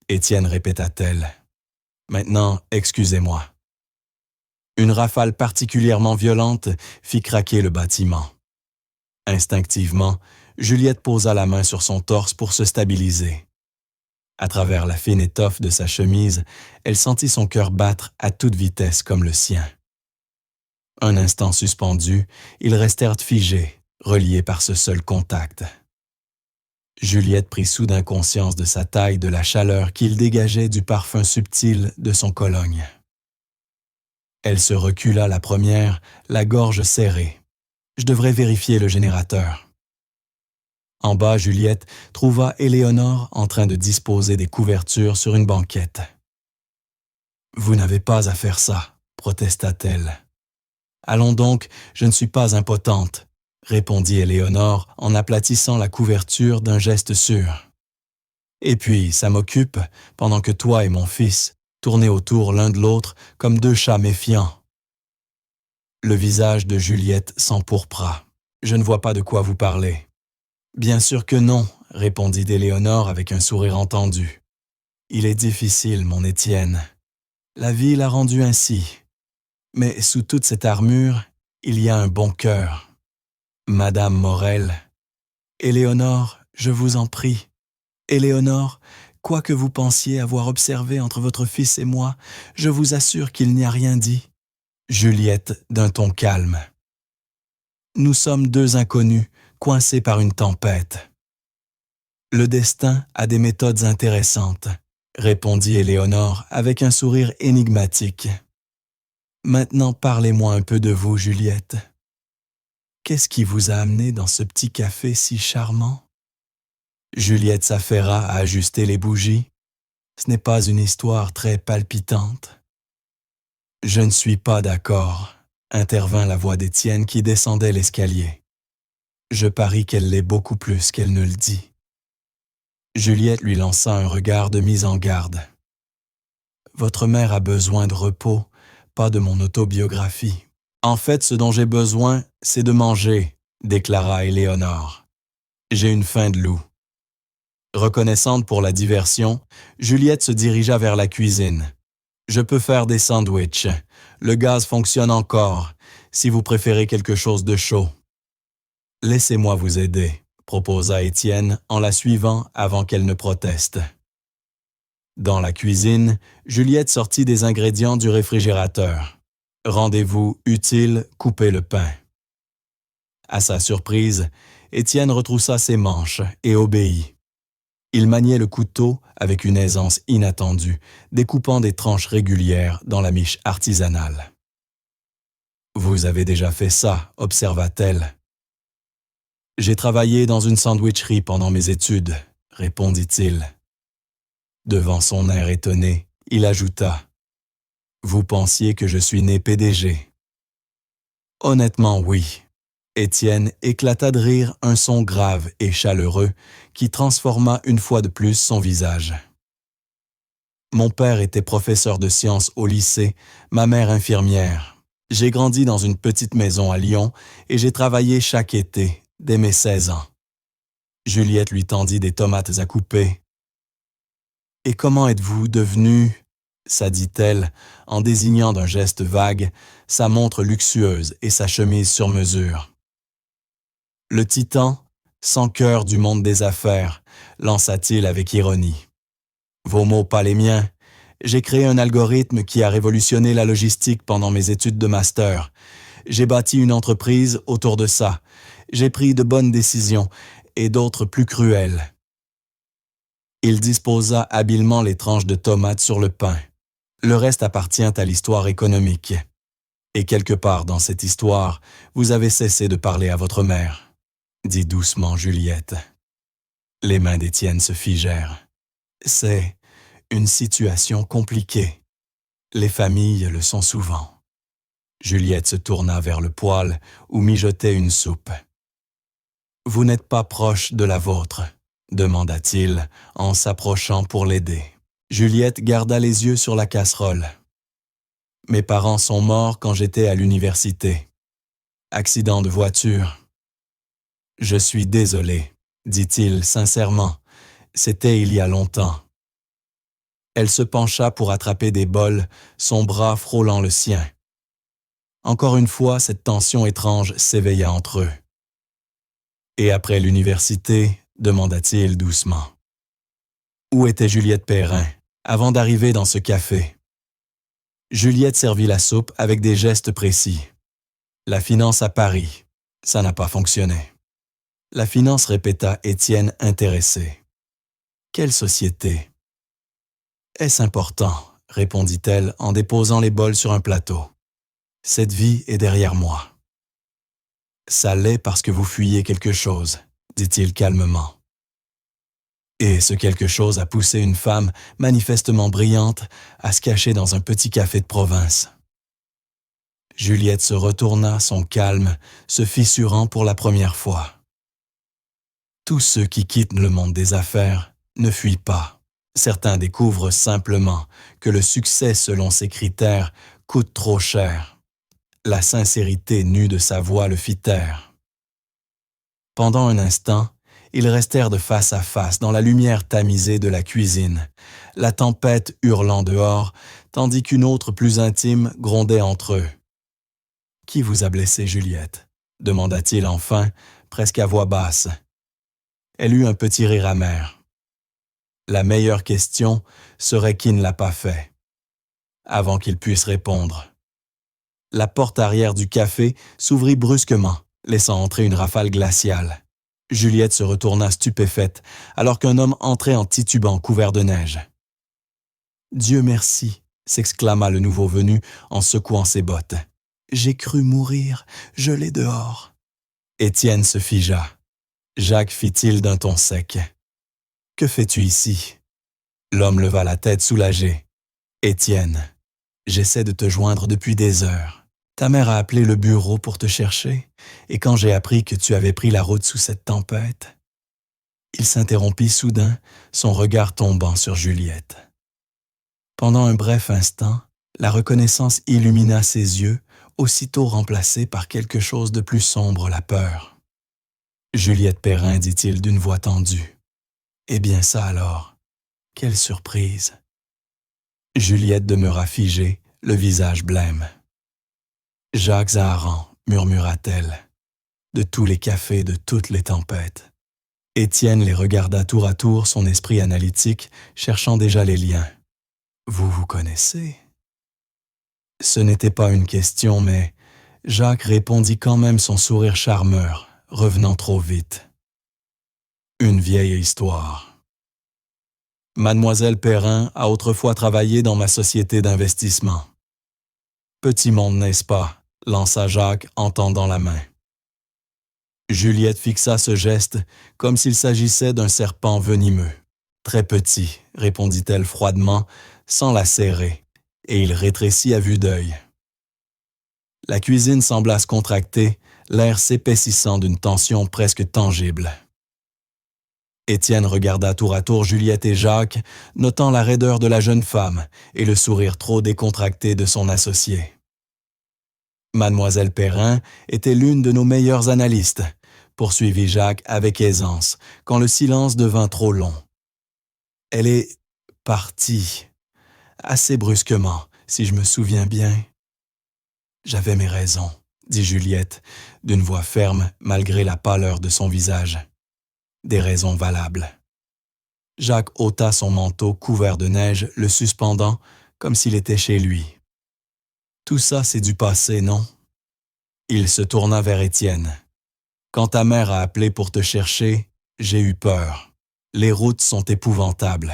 A: Étienne répéta-t-elle. « Maintenant, excusez-moi. » Une rafale particulièrement violente fit craquer le bâtiment. Instinctivement, Juliette posa la main sur son torse pour se stabiliser. À travers la fine étoffe de sa chemise, elle sentit son cœur battre à toute vitesse comme le sien. Un instant suspendus, ils restèrent figés, reliés par ce seul contact. Juliette prit soudain conscience de sa taille, de la chaleur qu'il dégageait du parfum subtil de son cologne. Elle se recula la première, la gorge serrée. « Je devrais vérifier le générateur. » En bas, Juliette trouva Éléonore en train de disposer des couvertures sur une banquette. « Vous n'avez pas à faire ça, » protesta-t-elle. « Allons donc, je ne suis pas impotente, » répondit Éléonore en aplatissant la couverture d'un geste sûr. « Et puis, ça m'occupe, pendant que toi et mon fils tournaient autour l'un de l'autre comme deux chats méfiants. » Le visage de Juliette s'empourpra. « Je ne vois pas de quoi vous parlez. »« Bien sûr que non, » répondit Éléonore avec un sourire entendu. « Il est difficile, mon Étienne. La vie l'a rendu ainsi. Mais sous toute cette armure, il y a un bon cœur. Madame Morel. Éléonore, je vous en prie. Éléonore, quoi que vous pensiez avoir observé entre votre fils et moi, je vous assure qu'il n'y a rien dit. » Juliette, d'un ton calme. « Nous sommes deux inconnus, coincés par une tempête. »« Le destin a des méthodes intéressantes, » répondit Éléonore avec un sourire énigmatique. « Maintenant, parlez-moi un peu de vous, Juliette. Qu'est-ce qui vous a amené dans ce petit café si charmant? » Juliette s'affaira à ajuster les bougies. Ce n'est pas une histoire très palpitante. « Je ne suis pas d'accord, » intervint la voix d'Étienne qui descendait l'escalier. « Je parie qu'elle l'est beaucoup plus qu'elle ne le dit. » Juliette lui lança un regard de mise en garde. « Votre mère a besoin de repos, pas de mon autobiographie. »« En fait, ce dont j'ai besoin, c'est de manger, » déclara Éléonore. « J'ai une faim de loup. » Reconnaissante pour la diversion, Juliette se dirigea vers la cuisine. « Je peux faire des sandwichs. Le gaz fonctionne encore, si vous préférez quelque chose de chaud. »« Laissez-moi vous aider, » proposa Étienne en la suivant avant qu'elle ne proteste. Dans la cuisine, Juliette sortit des ingrédients du réfrigérateur. Rendez-vous utile, couper le pain. À sa surprise, Étienne retroussa ses manches et obéit. Il maniait le couteau avec une aisance inattendue, découpant des tranches régulières dans la miche artisanale. « Vous avez déjà fait ça, » observa-t-elle. « J'ai travaillé dans une sandwicherie pendant mes études, » répondit-il. Devant son air étonné, il ajouta. « Vous pensiez que je suis né PDG. » « Honnêtement, oui. » Étienne éclata de rire, un son grave et chaleureux qui transforma une fois de plus son visage. « Mon père était professeur de sciences au lycée, ma mère infirmière. J'ai grandi dans une petite maison à Lyon et j'ai travaillé chaque été, dès mes 16 ans. » Juliette lui tendit des tomates à couper. « Et comment êtes-vous devenu ?» s'adit-elle en désignant d'un geste vague sa montre luxueuse et sa chemise sur mesure. « Le titan, sans cœur du monde des affaires, » lança-t-il avec ironie. « Vos mots, pas les miens. J'ai créé un algorithme qui a révolutionné la logistique pendant mes études de master. J'ai bâti une entreprise autour de ça. J'ai pris de bonnes décisions et d'autres plus cruelles. » Il disposa habilement les tranches de tomates sur le pain. Le reste appartient à l'histoire économique. Et quelque part dans cette histoire, vous avez cessé de parler à votre mère, dit doucement Juliette. Les mains d'Étienne se figèrent. C'est une situation compliquée. Les familles le sont souvent. Juliette se tourna vers le poêle où mijotait une soupe. « Vous n'êtes pas proche de la vôtre ?» demanda-t-il en s'approchant pour l'aider. Juliette garda les yeux sur la casserole. « Mes parents sont morts quand j'étais à l'université. Accident de voiture. »« Je suis désolé, » dit-il sincèrement. « C'était il y a longtemps. » Elle se pencha pour attraper des bols, son bras frôlant le sien. Encore une fois, cette tension étrange s'éveilla entre eux. « Et après l'université ?» demanda-t-il doucement. Où était Juliette Perrin avant d'arriver dans ce café? Juliette servit la soupe avec des gestes précis. La finance à Paris, ça n'a pas fonctionné. La finance, répéta Étienne intéressé. Quelle société? Est-ce important? Répondit-elle en déposant les bols sur un plateau. Cette vie est derrière moi. Ça l'est parce que vous fuyez quelque chose, dit-il calmement. Et ce quelque chose a poussé une femme manifestement brillante à se cacher dans un petit café de province. Juliette se retourna, son calme se fissurant pour la première fois. Tous ceux qui quittent le monde des affaires ne fuient pas. Certains découvrent simplement que le succès selon ses critères coûte trop cher. La sincérité nue de sa voix le fit taire. Pendant un instant, ils restèrent de face à face dans la lumière tamisée de la cuisine, la tempête hurlant dehors, tandis qu'une autre plus intime grondait entre eux. « Qui vous a blessé, Juliette ?» demanda-t-il enfin, presque à voix basse. Elle eut un petit rire amer. La meilleure question serait qui ne l'a pas fait. Avant qu'il puisse répondre. La porte arrière du café s'ouvrit brusquement, laissant entrer une rafale glaciale. Juliette se retourna stupéfaite, alors qu'un homme entrait en titubant couvert de neige. « Dieu merci !» s'exclama le nouveau venu en secouant ses bottes. « J'ai cru mourir, je l'ai dehors. » Étienne se figea. Jacques fit-il d'un ton sec. « Que fais-tu ici ?» L'homme leva la tête soulagé. « Étienne, j'essaie de te joindre depuis des heures. Ta mère a appelé le bureau pour te chercher, et quand j'ai appris que tu avais pris la route sous cette tempête... » Il s'interrompit soudain, son regard tombant sur Juliette. Pendant un bref instant, la reconnaissance illumina ses yeux, aussitôt remplacée par quelque chose de plus sombre, la peur. « Juliette Perrin, dit-il d'une voix tendue. Eh bien ça alors, quelle surprise !» Juliette demeura figée, le visage blême. « Jacques Zaharan, murmura-t-elle, de tous les cafés, de toutes les tempêtes. » Étienne les regarda tour à tour, son esprit analytique, cherchant déjà les liens. « Vous vous connaissez ?» Ce n'était pas une question, mais Jacques répondit quand même, son sourire charmeur, revenant trop vite. « Une vieille histoire. Mademoiselle Perrin a autrefois travaillé dans ma société d'investissement. »« Petit monde, n'est-ce pas ?» lança Jacques en tendant la main. Juliette fixa ce geste comme s'il s'agissait d'un serpent venimeux. « Très petit, » répondit-elle froidement, sans la serrer, et il rétrécit à vue d'œil. La cuisine sembla se contracter, l'air s'épaississant d'une tension presque tangible. Étienne regarda tour à tour Juliette et Jacques, notant la raideur de la jeune femme et le sourire trop décontracté de son associé. Mademoiselle Perrin était l'une de nos meilleures analystes, poursuivit Jacques avec aisance, quand le silence devint trop long. Elle est partie, assez brusquement, si je me souviens bien. J'avais mes raisons, dit Juliette, d'une voix ferme malgré la pâleur de son visage. Des raisons valables. Jacques ôta son manteau couvert de neige, le suspendant comme s'il était chez lui. Tout ça, c'est du passé, non? Il se tourna vers Étienne. Quand ta mère a appelé pour te chercher, j'ai eu peur. Les routes sont épouvantables.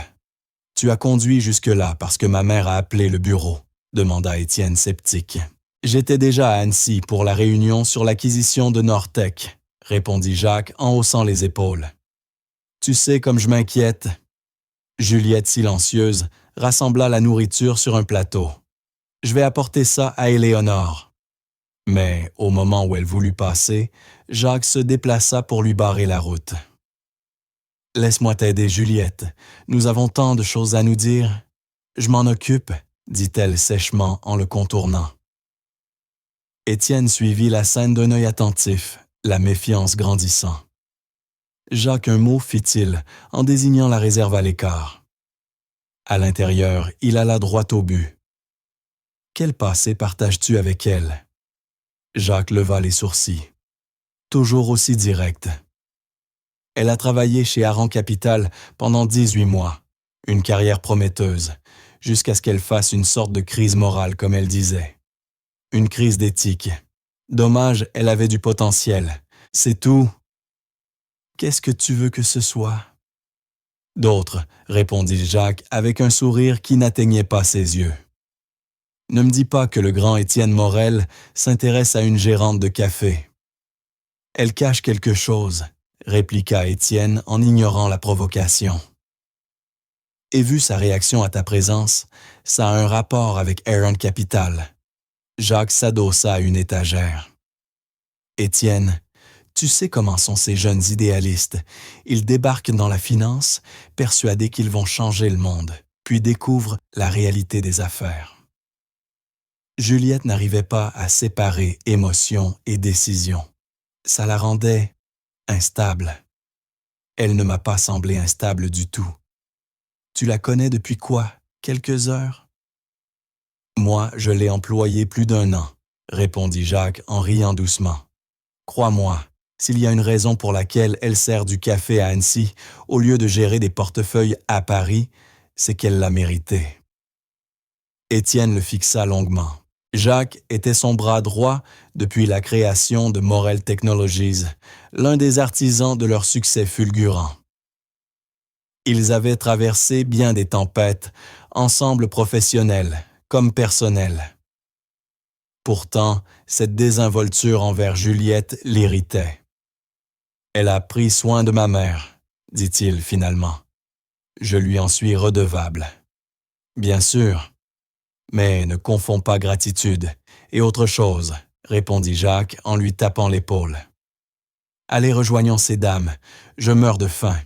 A: Tu as conduit jusque-là parce que ma mère a appelé le bureau, demanda Étienne sceptique. J'étais déjà à Annecy pour la réunion sur l'acquisition de Nortec, répondit Jacques en haussant les épaules. Tu sais comme je m'inquiète. Juliette, silencieuse, rassembla la nourriture sur un plateau. Je vais apporter ça à Éléonore. Mais au moment où elle voulut passer, Jacques se déplaça pour lui barrer la route. « Laisse-moi t'aider, Juliette. Nous avons tant de choses à nous dire. »« Je m'en occupe, » dit-elle sèchement en le contournant. Étienne suivit la scène d'un œil attentif, la méfiance grandissant. Jacques un mot fit-il en désignant la réserve à l'écart. À l'intérieur, il alla droit au but. « Quel passé partages-tu avec elle ?» Jacques leva les sourcils. Toujours aussi direct. Elle a travaillé chez Aran Capital pendant 18 mois, une carrière prometteuse, jusqu'à ce qu'elle fasse une sorte de crise morale, comme elle disait. Une crise d'éthique. Dommage, elle avait du potentiel. C'est tout. Qu'est-ce que tu veux que ce soit? D'autres, répondit Jacques avec un sourire qui n'atteignait pas ses yeux. Ne me dis pas que le grand Étienne Morel s'intéresse à une gérante de café. Elle cache quelque chose, répliqua Étienne en ignorant la provocation. Et vu sa réaction à ta présence, ça a un rapport avec Aran Capital. Jacques s'adossa à une étagère. Étienne, tu sais comment sont ces jeunes idéalistes. Ils débarquent dans la finance, persuadés qu'ils vont changer le monde, puis découvrent la réalité des affaires. Juliette n'arrivait pas à séparer émotion et décision. Ça la rendait instable. Elle ne m'a pas semblé instable du tout. Tu la connais depuis quoi? Quelques heures? Moi, je l'ai employée plus d'1 an, répondit Jacques en riant doucement. Crois-moi, s'il y a une raison pour laquelle elle sert du café à Annecy au lieu de gérer des portefeuilles à Paris, c'est qu'elle l'a mérité. Étienne le fixa longuement. Jacques était son bras droit depuis la création de Morel Technologies, l'un des artisans de leur succès fulgurant. Ils avaient traversé bien des tempêtes, ensemble professionnels comme personnels. Pourtant, cette désinvolture envers Juliette l'irritait. « Elle a pris soin de ma mère, » dit-il finalement. « Je lui en suis redevable. » Bien sûr. Mais ne confonds pas gratitude et autre chose, répondit Jacques en lui tapant l'épaule. Allez, rejoignons ces dames, je meurs de faim.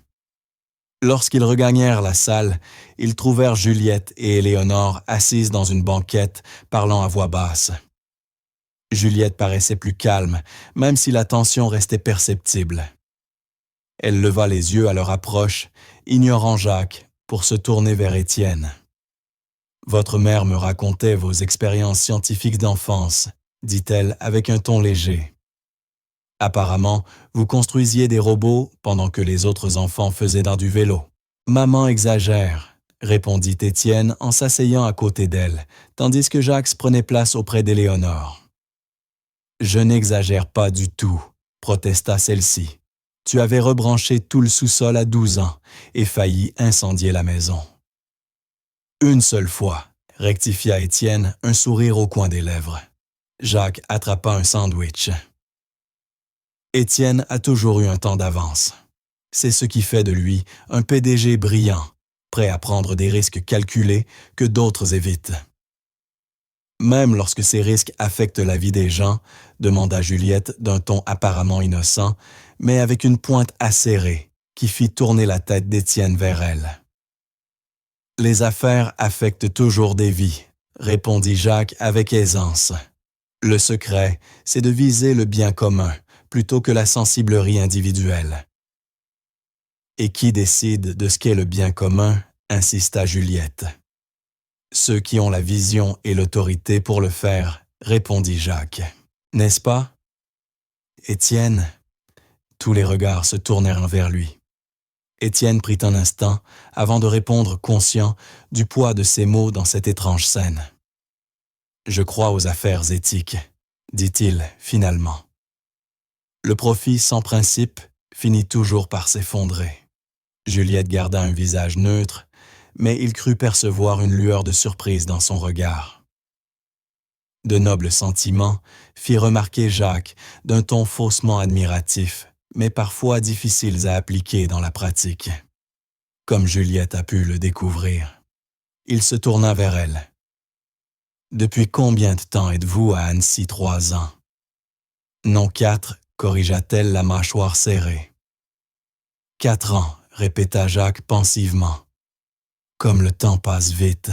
A: Lorsqu'ils regagnèrent la salle, ils trouvèrent Juliette et Éléonore assises dans une banquette, parlant à voix basse. Juliette paraissait plus calme, même si la tension restait perceptible. Elle leva les yeux à leur approche, ignorant Jacques, pour se tourner vers Étienne. « Votre mère me racontait vos expériences scientifiques d'enfance, » dit-elle avec un ton léger. « Apparemment, vous construisiez des robots pendant que les autres enfants faisaient dans du vélo. »« Maman exagère, » répondit Étienne en s'asseyant à côté d'elle, tandis que Jacques prenait place auprès d'Éléonore. « Je n'exagère pas du tout, » protesta celle-ci. « Tu avais rebranché tout le sous-sol à 12 ans et failli incendier la maison. » Une seule fois, rectifia Étienne, un sourire au coin des lèvres. Jacques attrapa un sandwich. Étienne a toujours eu un temps d'avance. C'est ce qui fait de lui un PDG brillant, prêt à prendre des risques calculés que d'autres évitent. Même lorsque ces risques affectent la vie des gens, demanda Juliette d'un ton apparemment innocent, mais avec une pointe acérée qui fit tourner la tête d'Étienne vers elle. Les affaires affectent toujours des vies, répondit Jacques avec aisance. Le secret, c'est de viser le bien commun plutôt que la sensiblerie individuelle. Et qui décide de ce qu'est le bien commun, insista Juliette. Ceux qui ont la vision et l'autorité pour le faire, répondit Jacques. N'est-ce pas? Étienne, tous les regards se tournèrent vers lui. Étienne prit un instant avant de répondre conscient du poids de ses mots dans cette étrange scène. « Je crois aux affaires éthiques, » dit-il finalement. Le profit sans principe finit toujours par s'effondrer. Juliette garda un visage neutre, mais il crut percevoir une lueur de surprise dans son regard. De nobles sentiments fit remarquer Jacques d'un ton faussement admiratif, mais parfois difficiles à appliquer dans la pratique. Comme Juliette a pu le découvrir. Il se tourna vers elle. « Depuis combien de temps êtes-vous à Annecy 3 ans? » Non 4, corrigea-t-elle la mâchoire serrée. 4 ans, répéta Jacques pensivement. Comme le temps passe vite.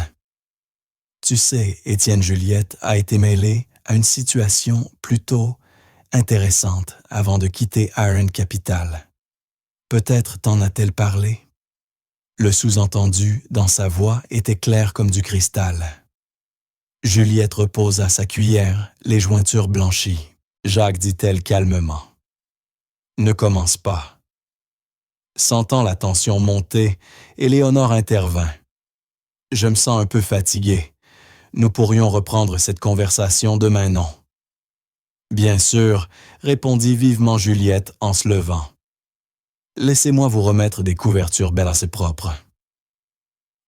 A: Tu sais, Étienne Juliette a été mêlée à une situation plutôt intéressante avant de quitter Iron Capital. Peut-être t'en a-t-elle parlé? Le sous-entendu dans sa voix était clair comme du cristal. Juliette reposa sa cuillère, les jointures blanchies. Jacques dit-elle calmement. Ne commence pas. Sentant la tension monter, Éléonore intervint. Je me sens un peu fatigué. Nous pourrions reprendre cette conversation demain, non? Bien sûr, répondit vivement Juliette en se levant. Laissez-moi vous remettre des couvertures belles assez propres.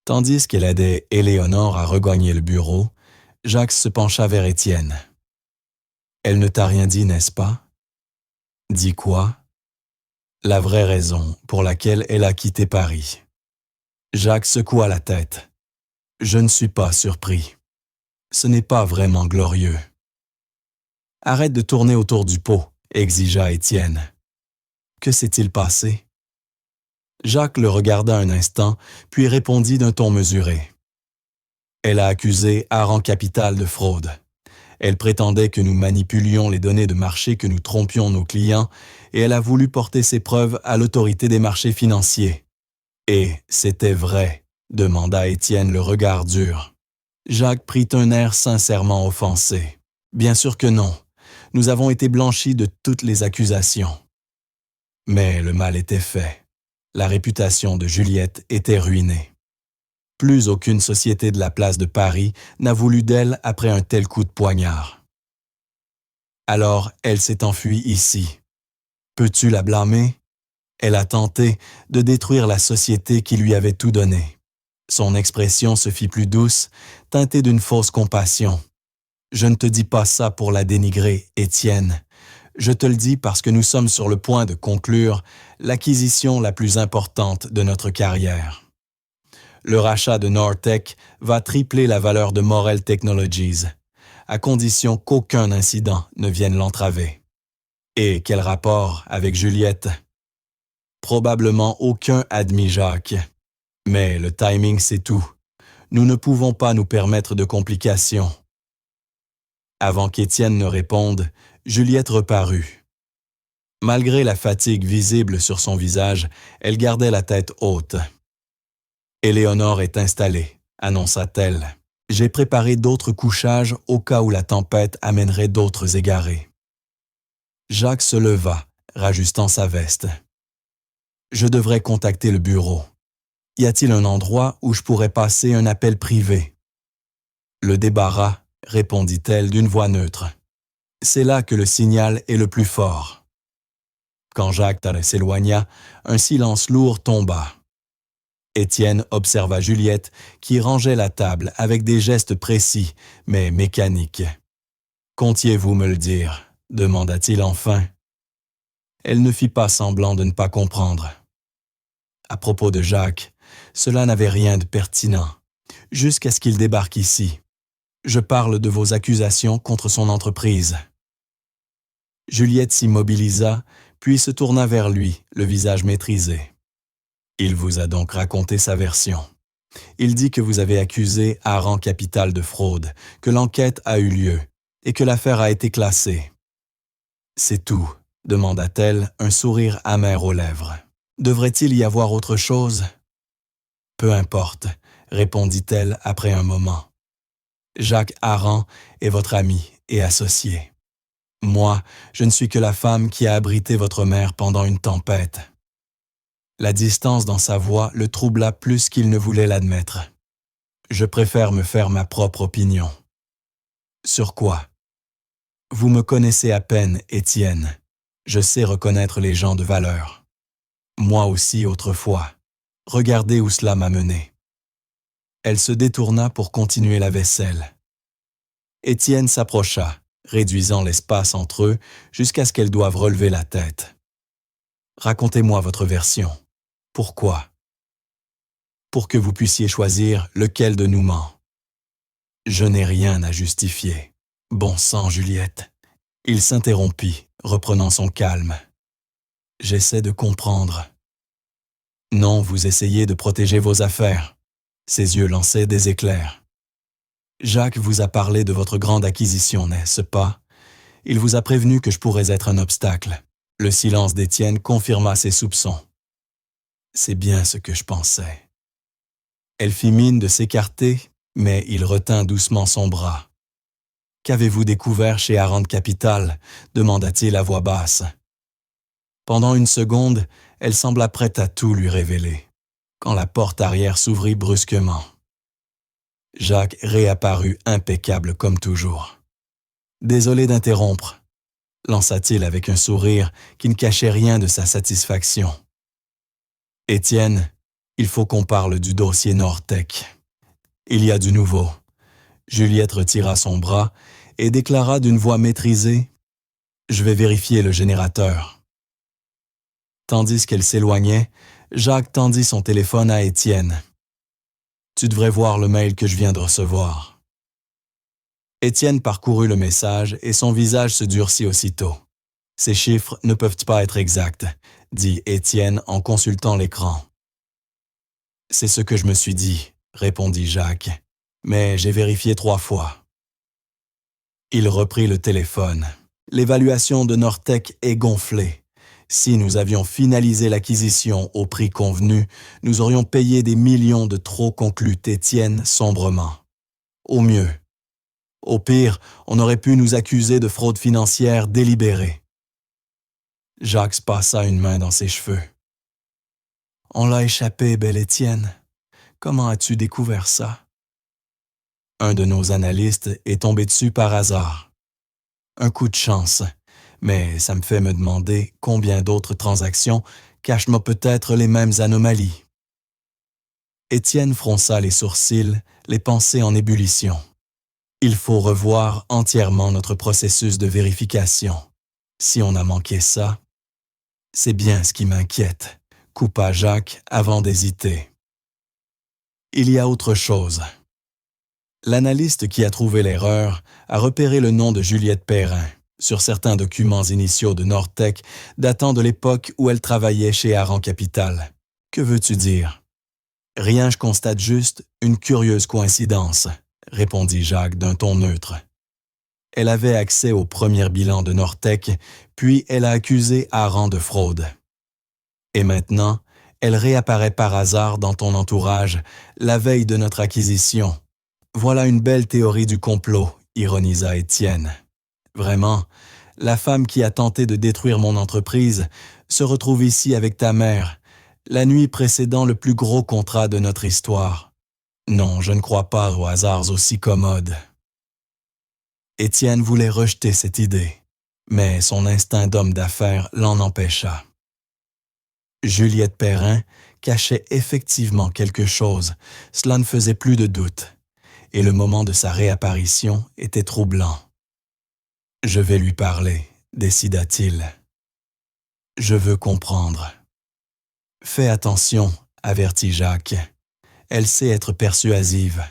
A: Tandis qu'elle aidait Éléonore à regagner le bureau, Jacques se pencha vers Étienne. Elle ne t'a rien dit, n'est-ce pas? Dit quoi? La vraie raison pour laquelle elle a quitté Paris. Jacques secoua la tête. Je ne suis pas surpris. Ce n'est pas vraiment glorieux. Arrête de tourner autour du pot, exigea Étienne. Que s'est-il passé? Jacques le regarda un instant, puis répondit d'un ton mesuré. Elle a accusé Aran Capital de fraude. Elle prétendait que nous manipulions les données de marché, que nous trompions nos clients, et elle a voulu porter ses preuves à l'autorité des marchés financiers. Et c'était vrai, demanda Étienne le regard dur. Jacques prit un air sincèrement offensé. Bien sûr que non. Nous avons été blanchis de toutes les accusations. Mais le mal était fait. La réputation de Juliette était ruinée. Plus aucune société de la place de Paris n'a voulu d'elle après un tel coup de poignard. Alors elle s'est enfuie ici. Peux-tu la blâmer? Elle a tenté de détruire la société qui lui avait tout donné. Son expression se fit plus douce, teintée d'une fausse compassion. Je ne te dis pas ça pour la dénigrer, Étienne. Je te le dis parce que nous sommes sur le point de conclure l'acquisition la plus importante de notre carrière. Le rachat de Nortech va tripler la valeur de Morel Technologies, à condition qu'aucun incident ne vienne l'entraver. Et quel rapport avec Juliette? Probablement aucun, admit Jacques. Mais le timing, c'est tout. Nous ne pouvons pas nous permettre de complications. Avant qu'Étienne ne réponde, Juliette reparut. Malgré la fatigue visible sur son visage, elle gardait la tête haute. « Éléonore est installée », annonça-t-elle. « J'ai préparé d'autres couchages au cas où la tempête amènerait d'autres égarés. » Jacques se leva, rajustant sa veste. « Je devrais contacter le bureau. Y a-t-il un endroit où je pourrais passer un appel privé? » Le débarras, répondit-elle d'une voix neutre. C'est là que le signal est le plus fort. Quand Jacques s'éloigna, un silence lourd tomba. Étienne observa Juliette qui rangeait la table avec des gestes précis, mais mécaniques. « Comptiez-vous me le dire ?» demanda-t-il enfin. Elle ne fit pas semblant de ne pas comprendre. À propos de Jacques, cela n'avait rien de pertinent, jusqu'à ce qu'il débarque ici. Je parle de vos accusations contre son entreprise. Juliette s'immobilisa, puis se tourna vers lui, le visage maîtrisé. Il vous a donc raconté sa version. Il dit que vous avez accusé Aran Capital de fraude, que l'enquête a eu lieu et que l'affaire a été classée. C'est tout, demanda-t-elle, un sourire amer aux lèvres. Devrait-il y avoir autre chose? Peu importe, répondit-elle après un moment. Jacques Aran est votre ami et associé. Moi, je ne suis que la femme qui a abrité votre mère pendant une tempête. La distance dans sa voix le troubla plus qu'il ne voulait l'admettre. Je préfère me faire ma propre opinion. Sur quoi? Vous me connaissez à peine, Étienne. Je sais reconnaître les gens de valeur. Moi aussi autrefois. Regardez où cela m'a mené. Elle se détourna pour continuer la vaisselle. Étienne s'approcha, réduisant l'espace entre eux jusqu'à ce qu'elles doivent relever la tête. Racontez-moi votre version. Pourquoi? Pour que vous puissiez choisir lequel de nous ment. Je n'ai rien à justifier. Bon sang, Juliette. Il s'interrompit, reprenant son calme. J'essaie de comprendre. Non, vous essayez de protéger vos affaires. Ses yeux lançaient des éclairs. Jacques vous a parlé de votre grande acquisition, n'est-ce pas? Il vous a prévenu que je pourrais être un obstacle. Le silence d'Étienne confirma ses soupçons. C'est bien ce que je pensais. Elle fit mine de s'écarter, mais il retint doucement son bras. « Qu'avez-vous découvert chez Arand Capital » demanda-t-il à voix basse. Pendant une seconde, elle sembla prête à tout lui révéler, quand la porte arrière s'ouvrit brusquement. Jacques réapparut impeccable comme toujours. « Désolé d'interrompre » lança-t-il avec un sourire qui ne cachait rien de sa satisfaction. « Étienne, il faut qu'on parle du dossier Nortec. Il y a du nouveau. » Juliette retira son bras et déclara d'une voix maîtrisée « Je vais vérifier le générateur. » Tandis qu'elle s'éloignait, Jacques tendit son téléphone à Étienne. « Tu devrais voir le mail que je viens de recevoir. » Étienne parcourut le message et son visage se durcit aussitôt. « Ces chiffres ne peuvent pas être exacts, » dit Étienne en consultant l'écran. « C'est ce que je me suis dit, » répondit Jacques. « Mais j'ai vérifié 3 fois. » Il reprit le téléphone. L'évaluation de Nortec est gonflée. Si nous avions finalisé l'acquisition au prix convenu, nous aurions payé des millions de trop, conclut Étienne sombrement. Au mieux. Au pire, on aurait pu nous accuser de fraude financière délibérée. Jacques se passa une main dans ses cheveux. « On l'a échappé, bel Étienne. Comment as-tu découvert ça? » Un de nos analystes est tombé dessus par hasard. Un coup de chance, mais ça me fait me demander combien d'autres transactions cachent peut-être les mêmes anomalies. Étienne fronça les sourcils, les pensées en ébullition. Il faut revoir entièrement notre processus de vérification. Si on a manqué ça, c'est bien ce qui m'inquiète, coupa Jacques avant d'hésiter. Il y a autre chose. L'analyste qui a trouvé l'erreur a repéré le nom de Juliette Perrin sur certains documents initiaux de Nortec datant de l'époque où elle travaillait chez Arand Capital. Que veux-tu dire? Rien, je constate juste une curieuse coïncidence, répondit Jacques d'un ton neutre. Elle avait accès au premier bilan de Nortec, puis elle a accusé Arand de fraude. Et maintenant, elle réapparaît par hasard dans ton entourage, la veille de notre acquisition. Voilà une belle théorie du complot, ironisa Étienne. Vraiment, la femme qui a tenté de détruire mon entreprise se retrouve ici avec ta mère, la nuit précédant le plus gros contrat de notre histoire. Non, je ne crois pas aux hasards aussi commodes. Étienne voulait rejeter cette idée, mais son instinct d'homme d'affaires l'en empêcha. Juliette Perrin cachait effectivement quelque chose, cela ne faisait plus de doute. Et le moment de sa réapparition était troublant. « Je vais lui parler » décida-t-il. « Je veux comprendre. »« Fais attention » avertit Jacques. « Elle sait être persuasive. »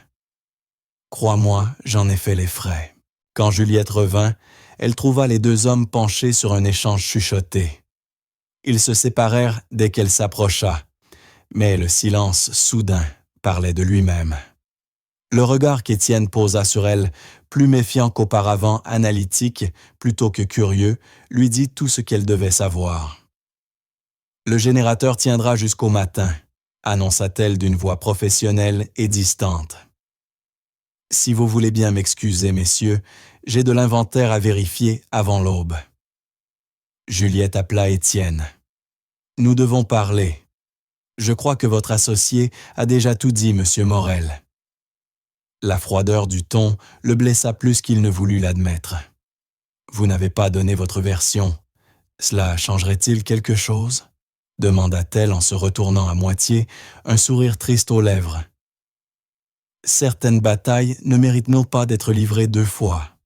A: Crois-moi, j'en ai fait les frais. Quand Juliette revint, elle trouva les 2 hommes penchés sur un échange chuchoté. Ils se séparèrent dès qu'elle s'approcha, mais le silence soudain parlait de lui-même. Le regard qu'Étienne posa sur elle, plus méfiant qu'auparavant analytique plutôt que curieux, lui dit tout ce qu'elle devait savoir. « Le générateur tiendra jusqu'au matin », annonça-t-elle d'une voix professionnelle et distante. « Si vous voulez bien m'excuser, messieurs, j'ai de l'inventaire à vérifier avant l'aube. » Juliette appela Étienne. « Nous devons parler. Je crois que votre associé a déjà tout dit, monsieur Morel. » La froideur du ton le blessa plus qu'il ne voulut l'admettre. « Vous n'avez pas donné votre version. Cela changerait-il quelque chose ?» demanda-t-elle en se retournant à moitié, un sourire triste aux lèvres. « Certaines batailles ne méritent pas d'être livrées 2 fois. »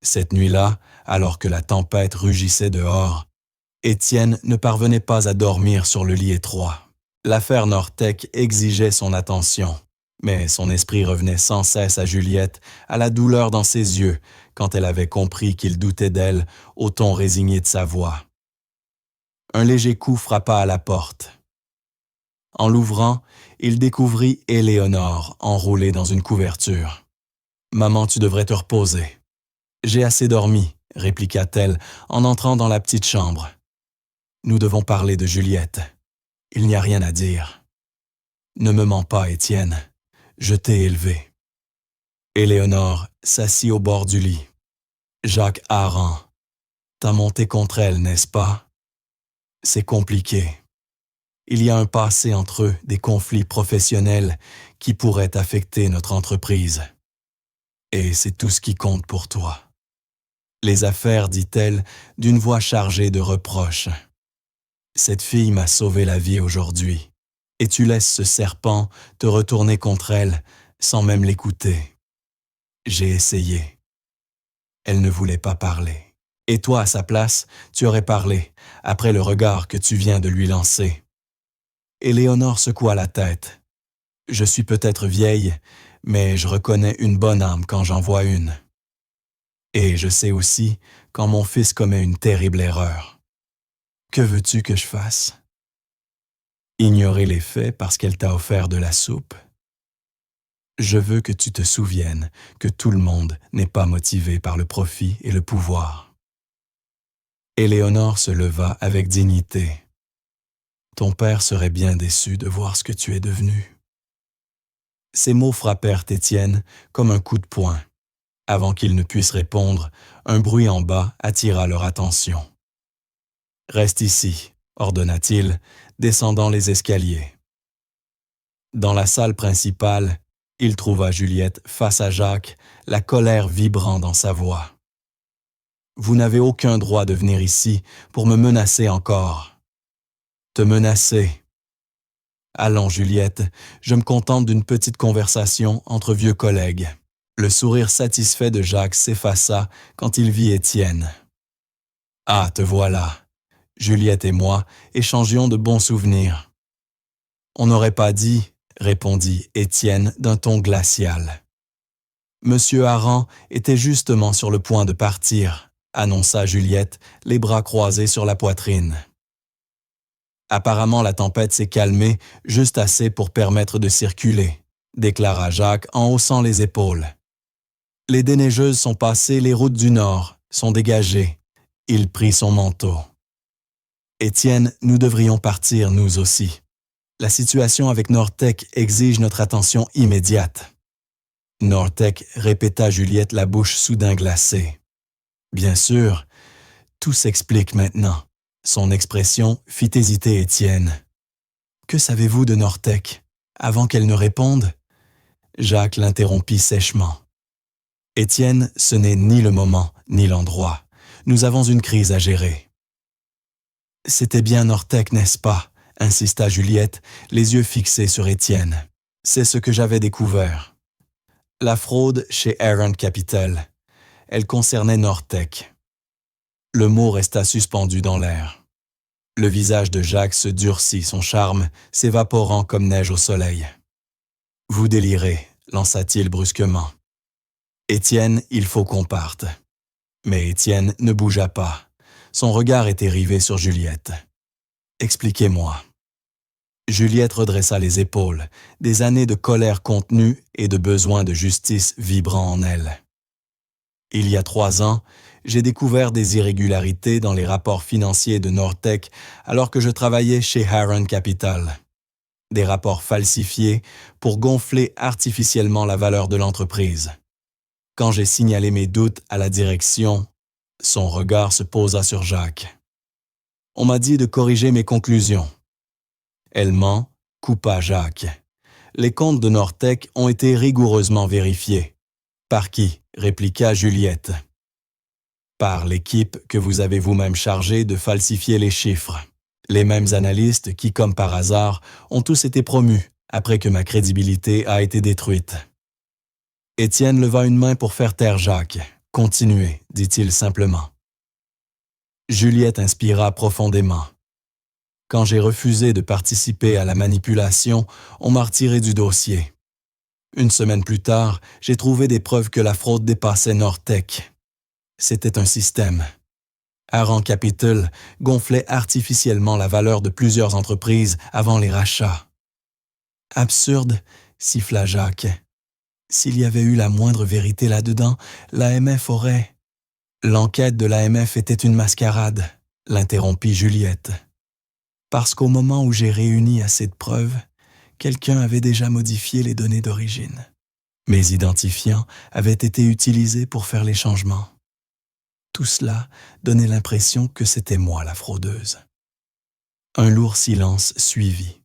A: Cette nuit-là, alors que la tempête rugissait dehors, Étienne ne parvenait pas à dormir sur le lit étroit. L'affaire Nortec exigeait son attention. Mais son esprit revenait sans cesse à Juliette, à la douleur dans ses yeux, quand elle avait compris qu'il doutait d'elle au ton résigné de sa voix. Un léger coup frappa à la porte. En l'ouvrant, il découvrit Éléonore enroulée dans une couverture. « Maman, tu devrais te reposer. »« J'ai assez dormi, » répliqua-t-elle en entrant dans la petite chambre. « Nous devons parler de Juliette. Il n'y a rien à dire. »« Ne me mens pas, Étienne. Je t'ai élevé. » Éléonore s'assit au bord du lit. « Jacques Haran, t'as monté contre elle, n'est-ce pas? C'est compliqué. Il y a un passé entre eux, des conflits professionnels qui pourraient affecter notre entreprise. Et c'est tout ce qui compte pour toi. Les affaires, dit-elle, d'une voix chargée de reproches. Cette fille m'a sauvé la vie aujourd'hui, et tu laisses ce serpent te retourner contre elle sans même l'écouter. J'ai essayé. Elle ne voulait pas parler. Et toi, à sa place, tu aurais parlé, après le regard que tu viens de lui lancer. Éléonore secoua la tête. Je suis peut-être vieille, mais je reconnais une bonne âme quand j'en vois une. Et je sais aussi quand mon fils commet une terrible erreur. Que veux-tu que je fasse? Ignorer les faits parce qu'elle t'a offert de la soupe? Je veux que tu te souviennes que tout le monde n'est pas motivé par le profit et le pouvoir. Éléonore se leva avec dignité. Ton père serait bien déçu de voir ce que tu es devenu. Ces mots frappèrent Étienne comme un coup de poing. Avant qu'il ne puisse répondre, un bruit en bas attira leur attention. « Reste ici, » ordonna-t-il, descendant les escaliers. Dans la salle principale, il trouva Juliette face à Jacques, la colère vibrant dans sa voix. « Vous n'avez aucun droit de venir ici pour me menacer encore. » « Te menacer. » « Allons, Juliette, je me contente d'une petite conversation entre vieux collègues. » Le sourire satisfait de Jacques s'effaça quand il vit Étienne. « Ah, te voilà. Juliette et moi échangions de bons souvenirs. »« On n'aurait pas dit, » répondit Étienne d'un ton glacial. « Monsieur Haran était justement sur le point de partir, » annonça Juliette, les bras croisés sur la poitrine. Apparemment, la tempête s'est calmée juste assez pour permettre de circuler, déclara Jacques en haussant les épaules. Les déneigeuses sont passées, les routes du nord sont dégagées. Il prit son manteau. Étienne, nous devrions partir, nous aussi. La situation avec Nortec exige notre attention immédiate. Nortec, répéta Juliette, la bouche soudain glacée. Bien sûr, tout s'explique maintenant. Son expression fit hésiter Étienne. Que savez-vous de Nortec? Avant qu'elle ne réponde, Jacques l'interrompit sèchement. Étienne, ce n'est ni le moment, ni l'endroit. Nous avons une crise à gérer. C'était bien Nortec, n'est-ce pas? Insista Juliette, les yeux fixés sur Étienne. C'est ce que j'avais découvert. La fraude chez Aaron Capital. Elle concernait Nortec. Le mot resta suspendu dans l'air. Le visage de Jacques se durcit, son charme s'évaporant comme neige au soleil. « Vous délirez, » lança-t-il brusquement. « Étienne, il faut qu'on parte. » Mais Étienne ne bougea pas. Son regard était rivé sur Juliette. « Expliquez-moi. » Juliette redressa les épaules, des années de colère contenue et de besoin de justice vibrant en elle. Il y a 3 ans, j'ai découvert des irrégularités dans les rapports financiers de Nortec alors que je travaillais chez Haran Capital. Des rapports falsifiés pour gonfler artificiellement la valeur de l'entreprise. Quand j'ai signalé mes doutes à la direction, son regard se posa sur Jacques. On m'a dit de corriger mes conclusions. Elle ment, coupa Jacques. Les comptes de Nortec ont été rigoureusement vérifiés. Par qui? Répliqua Juliette. Par l'équipe que vous avez vous-même chargée de falsifier les chiffres. Les mêmes analystes qui, comme par hasard, ont tous été promus après que ma crédibilité a été détruite. Étienne leva une main pour faire taire Jacques. « Continuez, » dit-il simplement. Juliette inspira profondément. Quand j'ai refusé de participer à la manipulation, on m'a retiré du dossier. Une semaine plus tard, j'ai trouvé des preuves que la fraude dépassait Nortec. C'était un système. Aran Capital gonflait artificiellement la valeur de plusieurs entreprises avant les rachats. Absurde, siffla Jacques. S'il y avait eu la moindre vérité là-dedans, l'AMF aurait... L'enquête de l'AMF était une mascarade, l'interrompit Juliette. Parce qu'au moment où j'ai réuni assez de preuves, quelqu'un avait déjà modifié les données d'origine. Mes identifiants avaient été utilisés pour faire les changements. Tout cela donnait l'impression que c'était moi la fraudeuse. Un lourd silence suivit.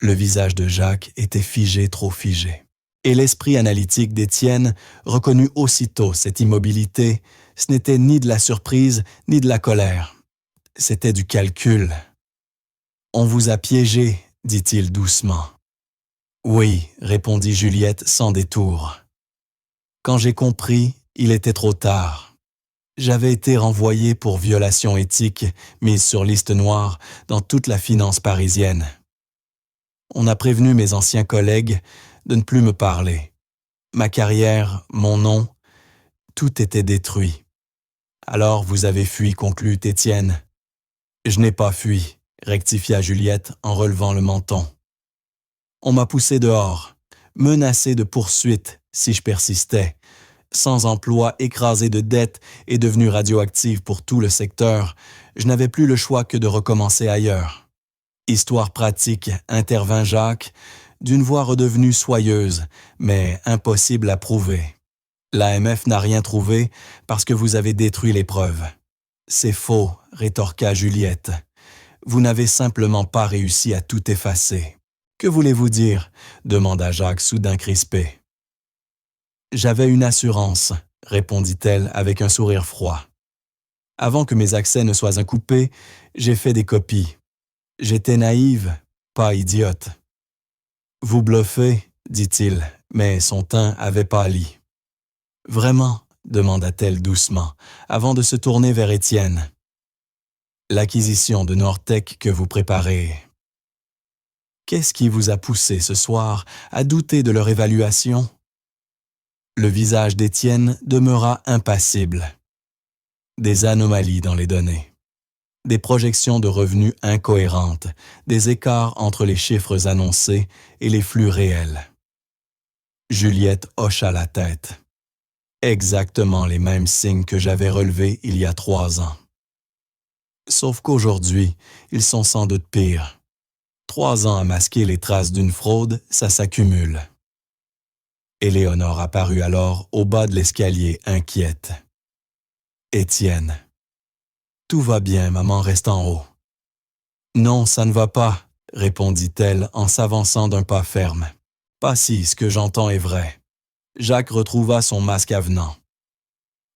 A: Le visage de Jacques était figé, trop figé. Et l'esprit analytique d'Étienne reconnut aussitôt cette immobilité. Ce n'était ni de la surprise, ni de la colère. C'était du calcul. « On vous a piégé, dit-il doucement. « Oui, répondit Juliette sans détour. Quand j'ai compris, il était trop tard. J'avais été renvoyé pour violation éthique, mise sur liste noire dans toute la finance parisienne. On a prévenu mes anciens collègues de ne plus me parler. Ma carrière, mon nom, tout était détruit. Alors vous avez fui, conclut Étienne. Je n'ai pas fui, rectifia Juliette en relevant le menton. On m'a poussé dehors, menacé de poursuites si je persistais. Sans emploi, écrasé de dettes et devenu radioactive pour tout le secteur, je n'avais plus le choix que de recommencer ailleurs. Histoire pratique, intervint Jacques, d'une voix redevenue soyeuse, mais impossible à prouver. L'AMF n'a rien trouvé parce que vous avez détruit les preuves. C'est faux, rétorqua Juliette. Vous n'avez simplement pas réussi à tout effacer. Que voulez-vous dire? Demanda Jacques soudain crispé. J'avais une assurance, répondit-elle avec un sourire froid. Avant que mes accès ne soient incoupés, j'ai fait des copies. J'étais naïve, pas idiote. Vous bluffez, dit-il, mais son teint avait pâli. Vraiment, demanda-t-elle doucement, avant de se tourner vers Étienne. L'acquisition de Nortec que vous préparez. Qu'est-ce qui vous a poussé ce soir à douter de leur évaluation? Le visage d'Étienne demeura impassible. Des anomalies dans les données. Des projections de revenus incohérentes, des écarts entre les chiffres annoncés et les flux réels. Juliette hocha la tête. Exactement les mêmes signes que j'avais relevés il y a 3 ans. Sauf qu'aujourd'hui, ils sont sans doute pires. 3 ans à masquer les traces d'une fraude, ça s'accumule. Éléonore apparut alors au bas de l'escalier, inquiète. Étienne. Tout va bien, maman reste en haut. Non, ça ne va pas, répondit-elle en s'avançant d'un pas ferme. Pas si, ce que j'entends est vrai. Jacques retrouva son masque avenant.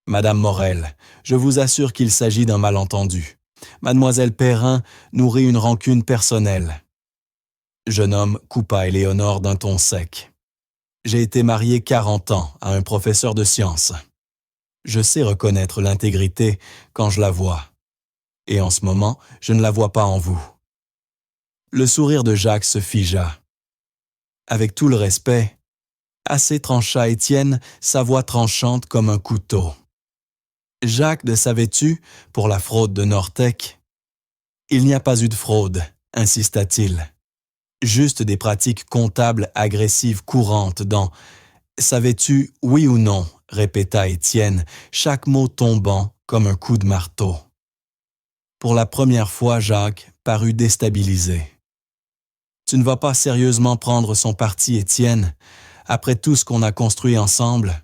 A: Madame Morel, je vous assure qu'il s'agit d'un malentendu. Mademoiselle Perrin nourrit une rancune personnelle. Jeune homme coupa Éléonore d'un ton sec. J'ai été marié 40 ans à un professeur de sciences. Je sais reconnaître l'intégrité quand je la vois. Et en ce moment, je ne la vois pas en vous. Le sourire de Jacques se figea. Avec tout le respect, assez trancha Étienne, sa voix tranchante comme un couteau. Jacques, le savais-tu, pour la fraude de Nortec? Il n'y a pas eu de fraude, insista-t-il. Juste des pratiques comptables agressives courantes dans « Savais-tu, oui ou non ?» répéta Étienne, chaque mot tombant comme un coup de marteau. Pour la première fois, Jacques parut déstabilisé. « Tu ne vas pas sérieusement prendre son parti, Étienne, après tout ce qu'on a construit ensemble? »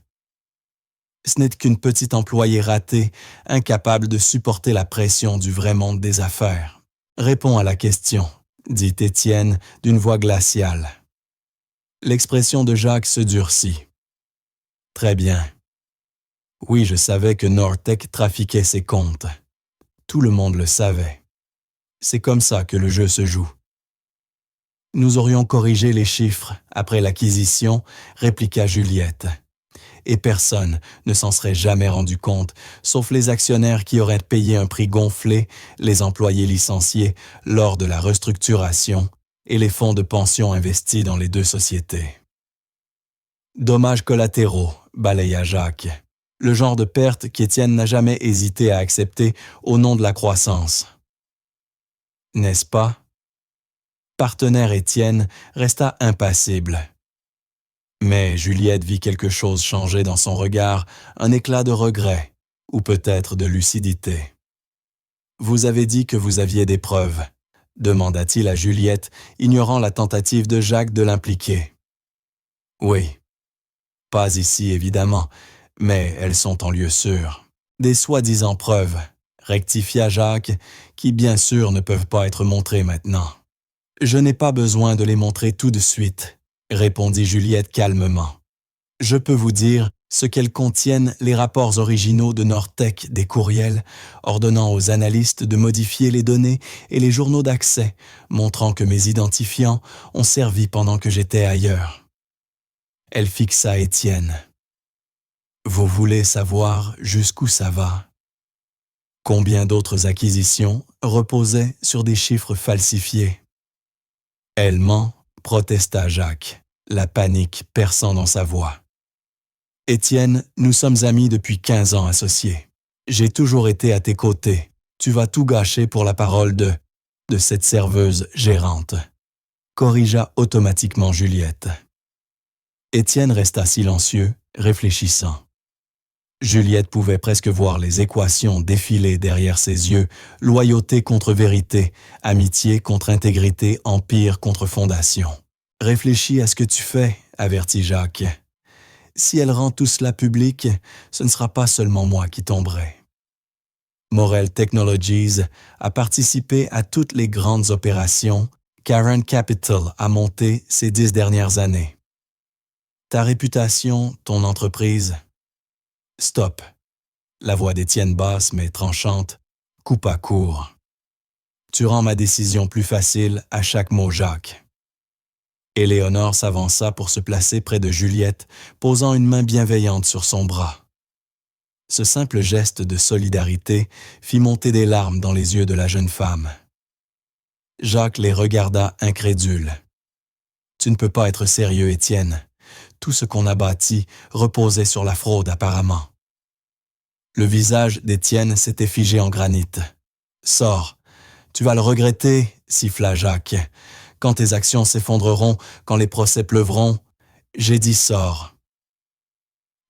A: Ce n'est qu'une petite employée ratée, incapable de supporter la pression du vrai monde des affaires. Réponds à la question, dit Étienne d'une voix glaciale. L'expression de Jacques se durcit. Très bien. Oui, je savais que Nortec trafiquait ses comptes. Tout le monde le savait. C'est comme ça que le jeu se joue. Nous aurions corrigé les chiffres après l'acquisition, répliqua Juliette. Et personne ne s'en serait jamais rendu compte, sauf les actionnaires qui auraient payé un prix gonflé, les employés licenciés lors de la restructuration et les fonds de pension investis dans les 2 sociétés. Dommages collatéraux, balaya Jacques. Le genre de perte qu'Étienne n'a jamais hésité à accepter au nom de la croissance. N'est-ce pas? Partenaire Étienne resta impassible. Mais Juliette vit quelque chose changer dans son regard, un éclat de regret, ou peut-être de lucidité. « Vous avez dit que vous aviez des preuves », demanda-t-il à Juliette, ignorant la tentative de Jacques de l'impliquer. « Oui. Pas ici, évidemment, mais elles sont en lieu sûr. Des soi-disant preuves, rectifia Jacques, qui bien sûr ne peuvent pas être montrées maintenant. Je n'ai pas besoin de les montrer tout de suite, répondit Juliette calmement. Je peux vous dire ce qu'elles contiennent les rapports originaux de Nortec des courriels, ordonnant aux analystes de modifier les données et les journaux d'accès, montrant que mes identifiants ont servi pendant que j'étais ailleurs. Elle fixa Étienne. Vous voulez savoir jusqu'où ça va? Combien d'autres acquisitions reposaient sur des chiffres falsifiés? Elle ment, protesta Jacques, la panique perçant dans sa voix. Étienne, nous sommes amis depuis 15 ans associés. J'ai toujours été à tes côtés. Tu vas tout gâcher pour la parole de cette serveuse gérante. Corrigea automatiquement Juliette. Étienne resta silencieux, réfléchissant. Juliette pouvait presque voir les équations défiler derrière ses yeux, loyauté contre vérité, amitié contre intégrité, empire contre fondation. « Réfléchis à ce que tu fais, avertit Jacques. Si elle rend tout cela public, ce ne sera pas seulement moi qui tomberai. Morel Technologies a participé à toutes les grandes opérations qu'Aaron Capital a montées ces 10 dernières années. Ta réputation, ton entreprise. Stop. La voix d'Étienne basse mais tranchante coupa court. Tu rends ma décision plus facile à chaque mot, Jacques. Éléonore s'avança pour se placer près de Juliette, posant une main bienveillante sur son bras. Ce simple geste de solidarité fit monter des larmes dans les yeux de la jeune femme. Jacques les regarda incrédule. « Tu ne peux pas être sérieux, Étienne. Tout ce qu'on a bâti reposait sur la fraude apparemment. » Le visage d'Étienne s'était figé en granit. « Sors, tu vas le regretter, siffla Jacques. Quand tes actions s'effondreront, quand les procès pleuvront, j'ai dit sors. »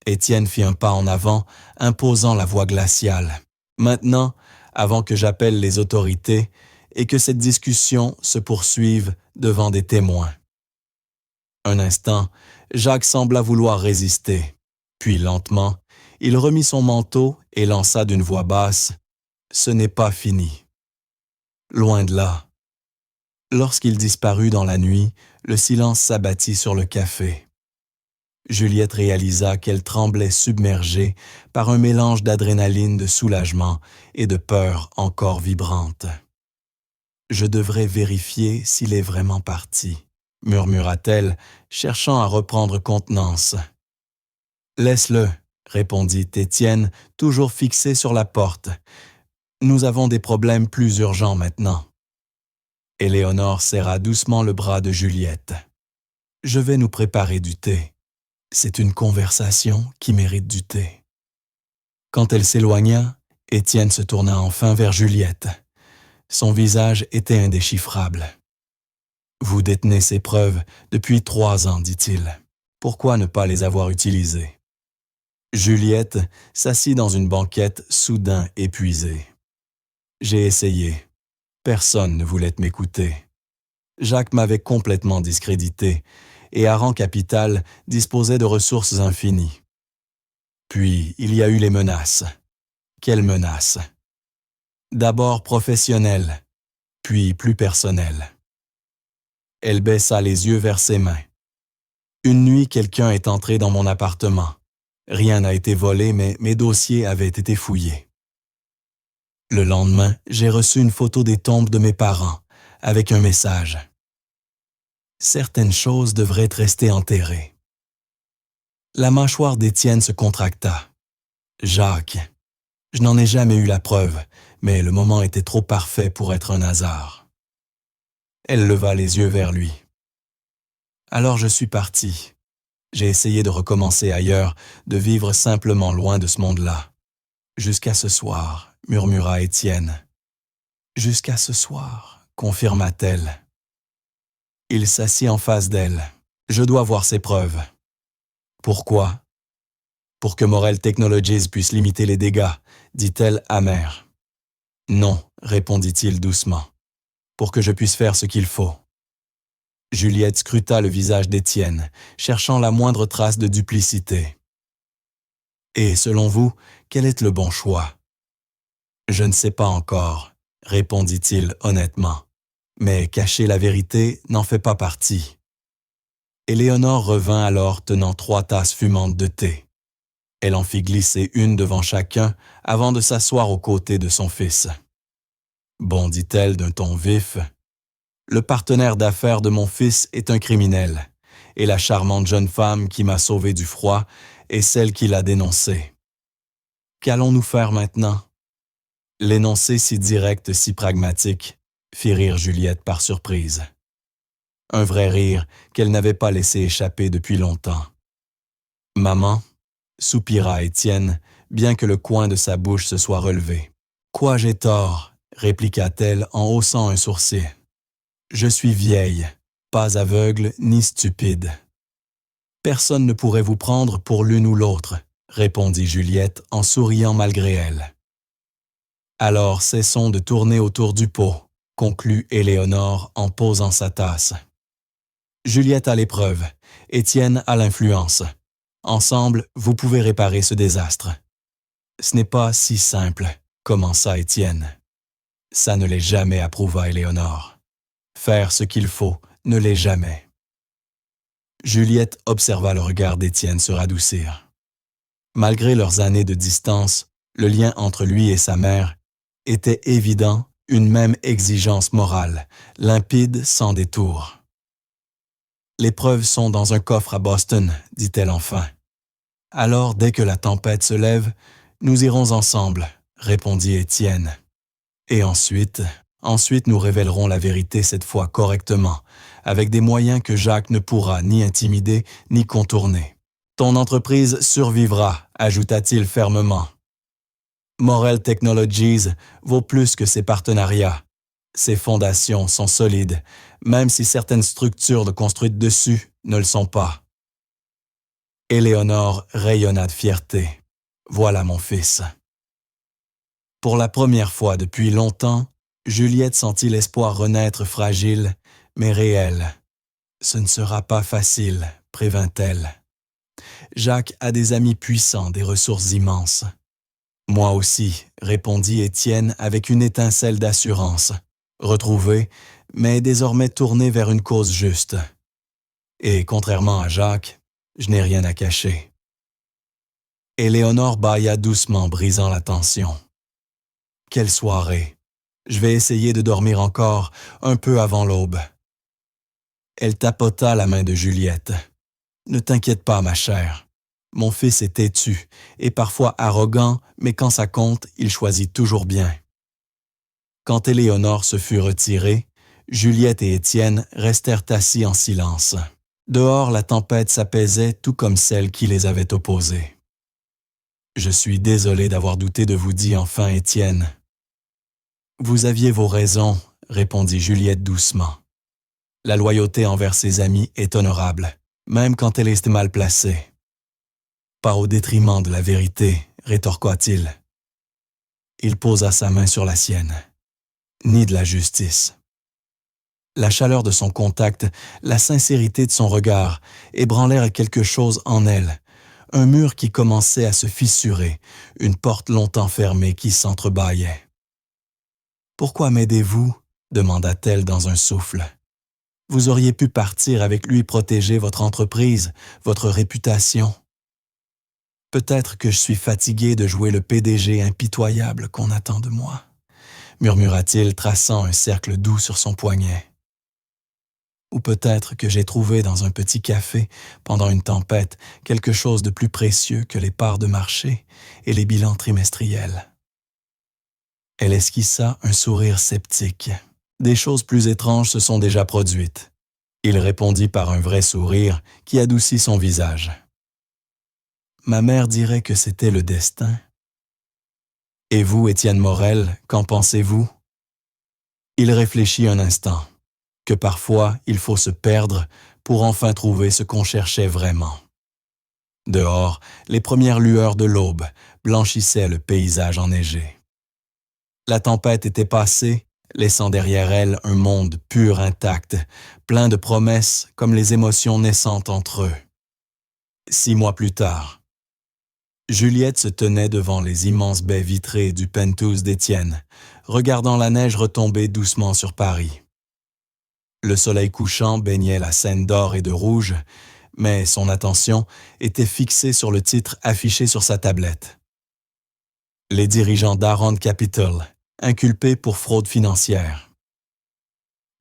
A: Étienne fit un pas en avant, imposant la voix glaciale. « Maintenant, avant que j'appelle les autorités et que cette discussion se poursuive devant des témoins. » Un instant, Jacques sembla vouloir résister. Puis lentement, il remit son manteau et lança d'une voix basse « Ce n'est pas fini. » Loin de là. Lorsqu'il disparut dans la nuit, le silence s'abattit sur le café. Juliette réalisa qu'elle tremblait submergée par un mélange d'adrénaline de soulagement et de peur encore vibrante. « Je devrais vérifier s'il est vraiment parti, » murmura-t-elle, cherchant à reprendre contenance. « Laisse-le, » répondit Étienne, toujours fixé sur la porte. « Nous avons des problèmes plus urgents maintenant. » Éléonore serra doucement le bras de Juliette. « Je vais nous préparer du thé. C'est une conversation qui mérite du thé. » Quand elle s'éloigna, Étienne se tourna enfin vers Juliette. Son visage était indéchiffrable. « Vous détenez ces preuves depuis 3 ans, dit-il. Pourquoi ne pas les avoir utilisées? » Juliette s'assit dans une banquette soudain épuisée. « J'ai essayé. Personne ne voulait m'écouter. Jacques m'avait complètement discrédité et Aran Capital disposait de ressources infinies. Puis il y a eu les menaces. Quelles menaces? D'abord professionnelles, puis plus personnelles. » Elle baissa les yeux vers ses mains. « Une nuit, quelqu'un est entré dans mon appartement. Rien n'a été volé, mais mes dossiers avaient été fouillés. Le lendemain, j'ai reçu une photo des tombes de mes parents, avec un message. Certaines choses devraient rester enterrées. » La mâchoire d'Étienne se contracta. « Jacques, je n'en ai jamais eu la preuve, mais le moment était trop parfait pour être un hasard. » Elle leva les yeux vers lui. « Alors je suis parti. J'ai essayé de recommencer ailleurs, de vivre simplement loin de ce monde-là. Jusqu'à ce soir, murmura Étienne. Jusqu'à ce soir, confirma-t-elle. Il s'assit en face d'elle. Je dois voir ses preuves. Pourquoi? Pour que Morel Technologies puisse limiter les dégâts, dit-elle amère. Non, répondit-il doucement. Pour que je puisse faire ce qu'il faut. Juliette scruta le visage d'Étienne, cherchant la moindre trace de duplicité. Et selon vous, quel est le bon choix? Je ne sais pas encore, répondit-il honnêtement. Mais cacher la vérité n'en fait pas partie. Éléonore revint alors tenant 3 tasses fumantes de thé. Elle en fit glisser une devant chacun avant de s'asseoir aux côtés de son fils. Bon, dit-elle d'un ton vif, le partenaire d'affaires de mon fils est un criminel, et la charmante jeune femme qui m'a sauvé du froid est celle qui l'a dénoncé. Qu'allons-nous faire maintenant? L'énoncé si direct, si pragmatique, fit rire Juliette par surprise. Un vrai rire qu'elle n'avait pas laissé échapper depuis longtemps. « Maman » soupira Étienne, bien que le coin de sa bouche se soit relevé. « Quoi, j'ai tort » répliqua-t-elle en haussant un sourcil. « Je suis vieille, pas aveugle ni stupide. »« Personne ne pourrait vous prendre pour l'une ou l'autre » répondit Juliette en souriant malgré elle. « Alors cessons de tourner autour du pot » conclut Éléonore en posant sa tasse. Juliette a l'épreuve, Étienne a l'influence. Ensemble, vous pouvez réparer ce désastre. Ce n'est pas si simple, commença Étienne. Ça ne l'est jamais, approuva Éléonore. Faire ce qu'il faut ne l'est jamais. Juliette observa le regard d'Étienne se radoucir. Malgré leurs années de distance, le lien entre lui et sa mère était évident, une même exigence morale, limpide sans détour. « Les preuves sont dans un coffre à Boston, dit-elle enfin. Alors, dès que la tempête se lève, nous irons ensemble, répondit Étienne. Et ensuite nous révélerons la vérité cette fois correctement, avec des moyens que Jacques ne pourra ni intimider ni contourner. Ton entreprise survivra, ajouta-t-il fermement. Morel Technologies vaut plus que ses partenariats. Ses fondations sont solides, même si certaines structures construites dessus ne le sont pas. Éléonore rayonna de fierté. Voilà mon fils. Pour la première fois depuis longtemps, Juliette sentit l'espoir renaître fragile, mais réel. Ce ne sera pas facile, prévint-elle. Jacques a des amis puissants, des ressources immenses. Moi aussi, répondit Étienne avec une étincelle d'assurance. Retrouvé, mais désormais tourné vers une cause juste. Et contrairement à Jacques, je n'ai rien à cacher. Éléonore bâilla doucement, brisant la tension. Quelle soirée! Je vais essayer de dormir encore, un peu avant l'aube. Elle tapota la main de Juliette. Ne t'inquiète pas, ma chère. Mon fils est têtu et parfois arrogant, mais quand ça compte, il choisit toujours bien. Quand Éléonore se fut retirée, Juliette et Étienne restèrent assis en silence. Dehors, la tempête s'apaisait tout comme celle qui les avait opposés. « Je suis désolé d'avoir douté de vous, dit enfin Étienne. »« Vous aviez vos raisons, » répondit Juliette doucement. « La loyauté envers ses amis est honorable, même quand elle est mal placée. »« Pas au détriment de la vérité, » rétorqua-t-il. Il posa sa main sur la sienne. « Ni de la justice. » La chaleur de son contact, la sincérité de son regard ébranlèrent quelque chose en elle, un mur qui commençait à se fissurer, une porte longtemps fermée qui s'entrebâillait. « Pourquoi m'aidez-vous » demanda-t-elle dans un souffle. « Vous auriez pu partir avec lui protéger votre entreprise, votre réputation. » « Peut-être que je suis fatigué de jouer le PDG impitoyable qu'on attend de moi, » murmura-t-il, traçant un cercle doux sur son poignet. « Ou peut-être que j'ai trouvé dans un petit café, pendant une tempête, quelque chose de plus précieux que les parts de marché et les bilans trimestriels. » Elle esquissa un sourire sceptique. Des choses plus étranges se sont déjà produites. Il répondit par un vrai sourire qui adoucit son visage. Ma mère dirait que c'était le destin. Et vous, Étienne Morel, qu'en pensez-vous? Il réfléchit un instant, que parfois il faut se perdre pour enfin trouver ce qu'on cherchait vraiment. Dehors, les premières lueurs de l'aube blanchissaient le paysage enneigé. La tempête était passée, laissant derrière elle un monde pur intact, plein de promesses comme les émotions naissantes entre eux. 6 mois plus tard, Juliette se tenait devant les immenses baies vitrées du penthouse d'Étienne, regardant la neige retomber doucement sur Paris. Le soleil couchant baignait la Seine d'or et de rouge, mais son attention était fixée sur le titre affiché sur sa tablette. Les dirigeants d'Aron Capital, inculpés pour fraude financière.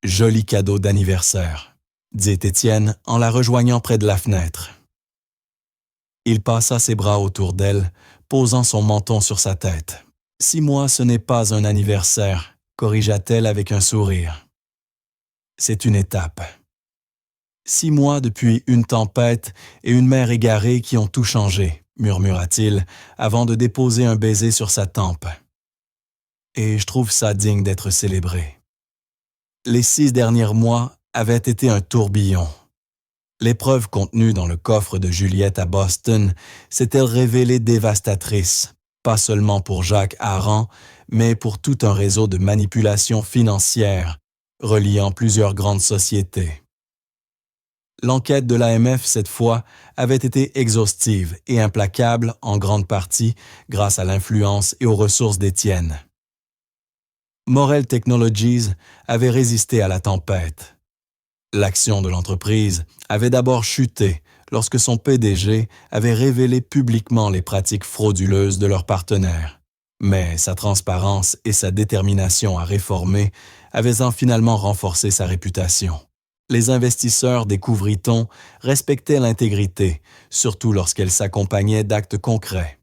A: Joli cadeau d'anniversaire, dit Étienne en la rejoignant près de la fenêtre. Il passa ses bras autour d'elle, posant son menton sur sa tête. 6 mois, ce n'est pas un anniversaire, corrigea-t-elle avec un sourire. C'est une étape. 6 mois depuis une tempête et une mer égarée qui ont tout changé, murmura-t-il, avant de déposer un baiser sur sa tempe. Et je trouve ça digne d'être célébré. Les 6 derniers mois avaient été un tourbillon. L'épreuve contenue dans le coffre de Juliette à Boston s'était révélée dévastatrice, pas seulement pour Jacques Aran, mais pour tout un réseau de manipulation financière reliant plusieurs grandes sociétés. L'enquête de l'AMF, cette fois, avait été exhaustive et implacable en grande partie grâce à l'influence et aux ressources d'Étienne. Morel Technologies avait résisté à la tempête. L'action de l'entreprise avait d'abord chuté lorsque son PDG avait révélé publiquement les pratiques frauduleuses de leurs partenaires. Mais sa transparence et sa détermination à réformer avaient finalement renforcé sa réputation. Les investisseurs, découvrit-on, respectaient l'intégrité, surtout lorsqu'elle s'accompagnait d'actes concrets.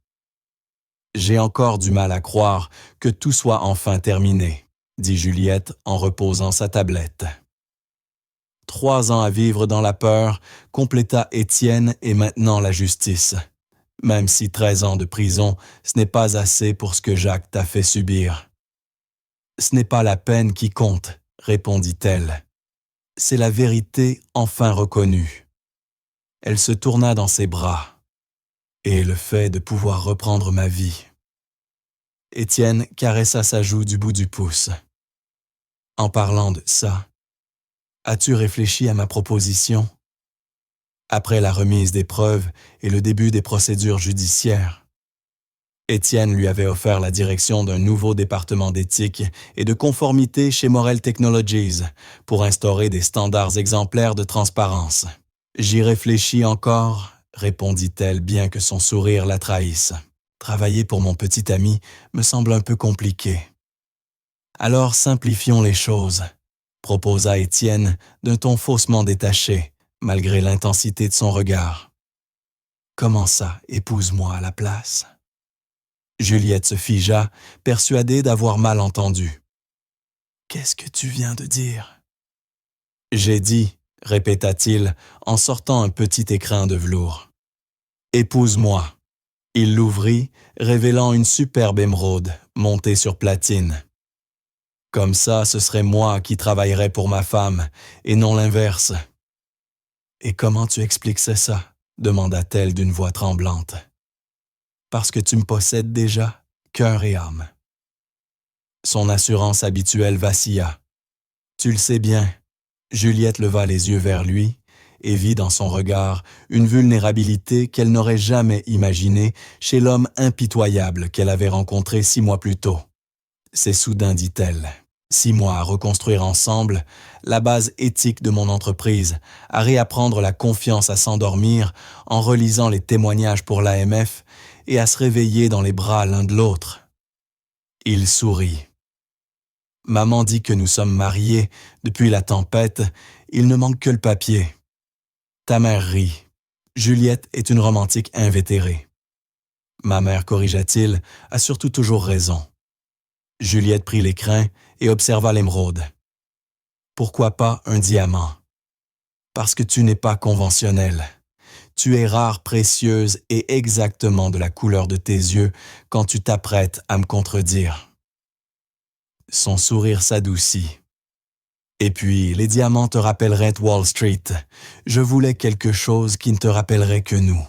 A: J'ai encore du mal à croire que tout soit enfin terminé, dit Juliette en reposant sa tablette. 3 ans à vivre dans la peur, compléta Étienne et maintenant la justice. Même si 13 ans de prison, ce n'est pas assez pour ce que Jacques t'a fait subir. Ce n'est pas la peine qui compte, répondit-elle. C'est la vérité enfin reconnue. Elle se tourna dans ses bras. Et le fait de pouvoir reprendre ma vie. Étienne caressa sa joue du bout du pouce. En parlant de ça, as-tu réfléchi à ma proposition? Après la remise des preuves et le début des procédures judiciaires, Étienne lui avait offert la direction d'un nouveau département d'éthique et de conformité chez Morel Technologies pour instaurer des standards exemplaires de transparence. J'y réfléchis encore, répondit-elle bien que son sourire la trahisse. Travailler pour mon petit ami me semble un peu compliqué. Alors simplifions les choses, proposa Étienne d'un ton faussement détaché, malgré l'intensité de son regard. Comment ça, épouse-moi à la place? Juliette se figea, persuadée d'avoir mal entendu. Qu'est-ce que tu viens de dire? J'ai dit, répéta-t-il en sortant un petit écrin de velours. Épouse-moi. Il l'ouvrit, révélant une superbe émeraude montée sur platine. Comme ça, ce serait moi qui travaillerais pour ma femme, et non l'inverse. Et comment tu expliques ça? Demanda-t-elle d'une voix tremblante. Parce que tu me possèdes déjà, cœur et âme. Son assurance habituelle vacilla. Tu le sais bien. Juliette leva les yeux vers lui et vit dans son regard une vulnérabilité qu'elle n'aurait jamais imaginée chez l'homme impitoyable qu'elle avait rencontré 6 mois plus tôt. C'est soudain, dit-elle. 6 mois à reconstruire ensemble la base éthique de mon entreprise, à réapprendre la confiance à s'endormir en relisant les témoignages pour l'AMF et à se réveiller dans les bras l'un de l'autre. Il sourit. Maman dit que nous sommes mariés depuis la tempête, il ne manque que le papier. Ta mère rit. Juliette est une romantique invétérée. Ma mère, corrigea-t-il, a surtout toujours raison. Juliette prit l'écrin et observa l'émeraude. Pourquoi pas un diamant? Parce que tu n'es pas conventionnelle. Tu es rare, précieuse et exactement de la couleur de tes yeux quand tu t'apprêtes à me contredire. Son sourire s'adoucit. Et puis, les diamants te rappelleraient Wall Street. Je voulais quelque chose qui ne te rappellerait que nous.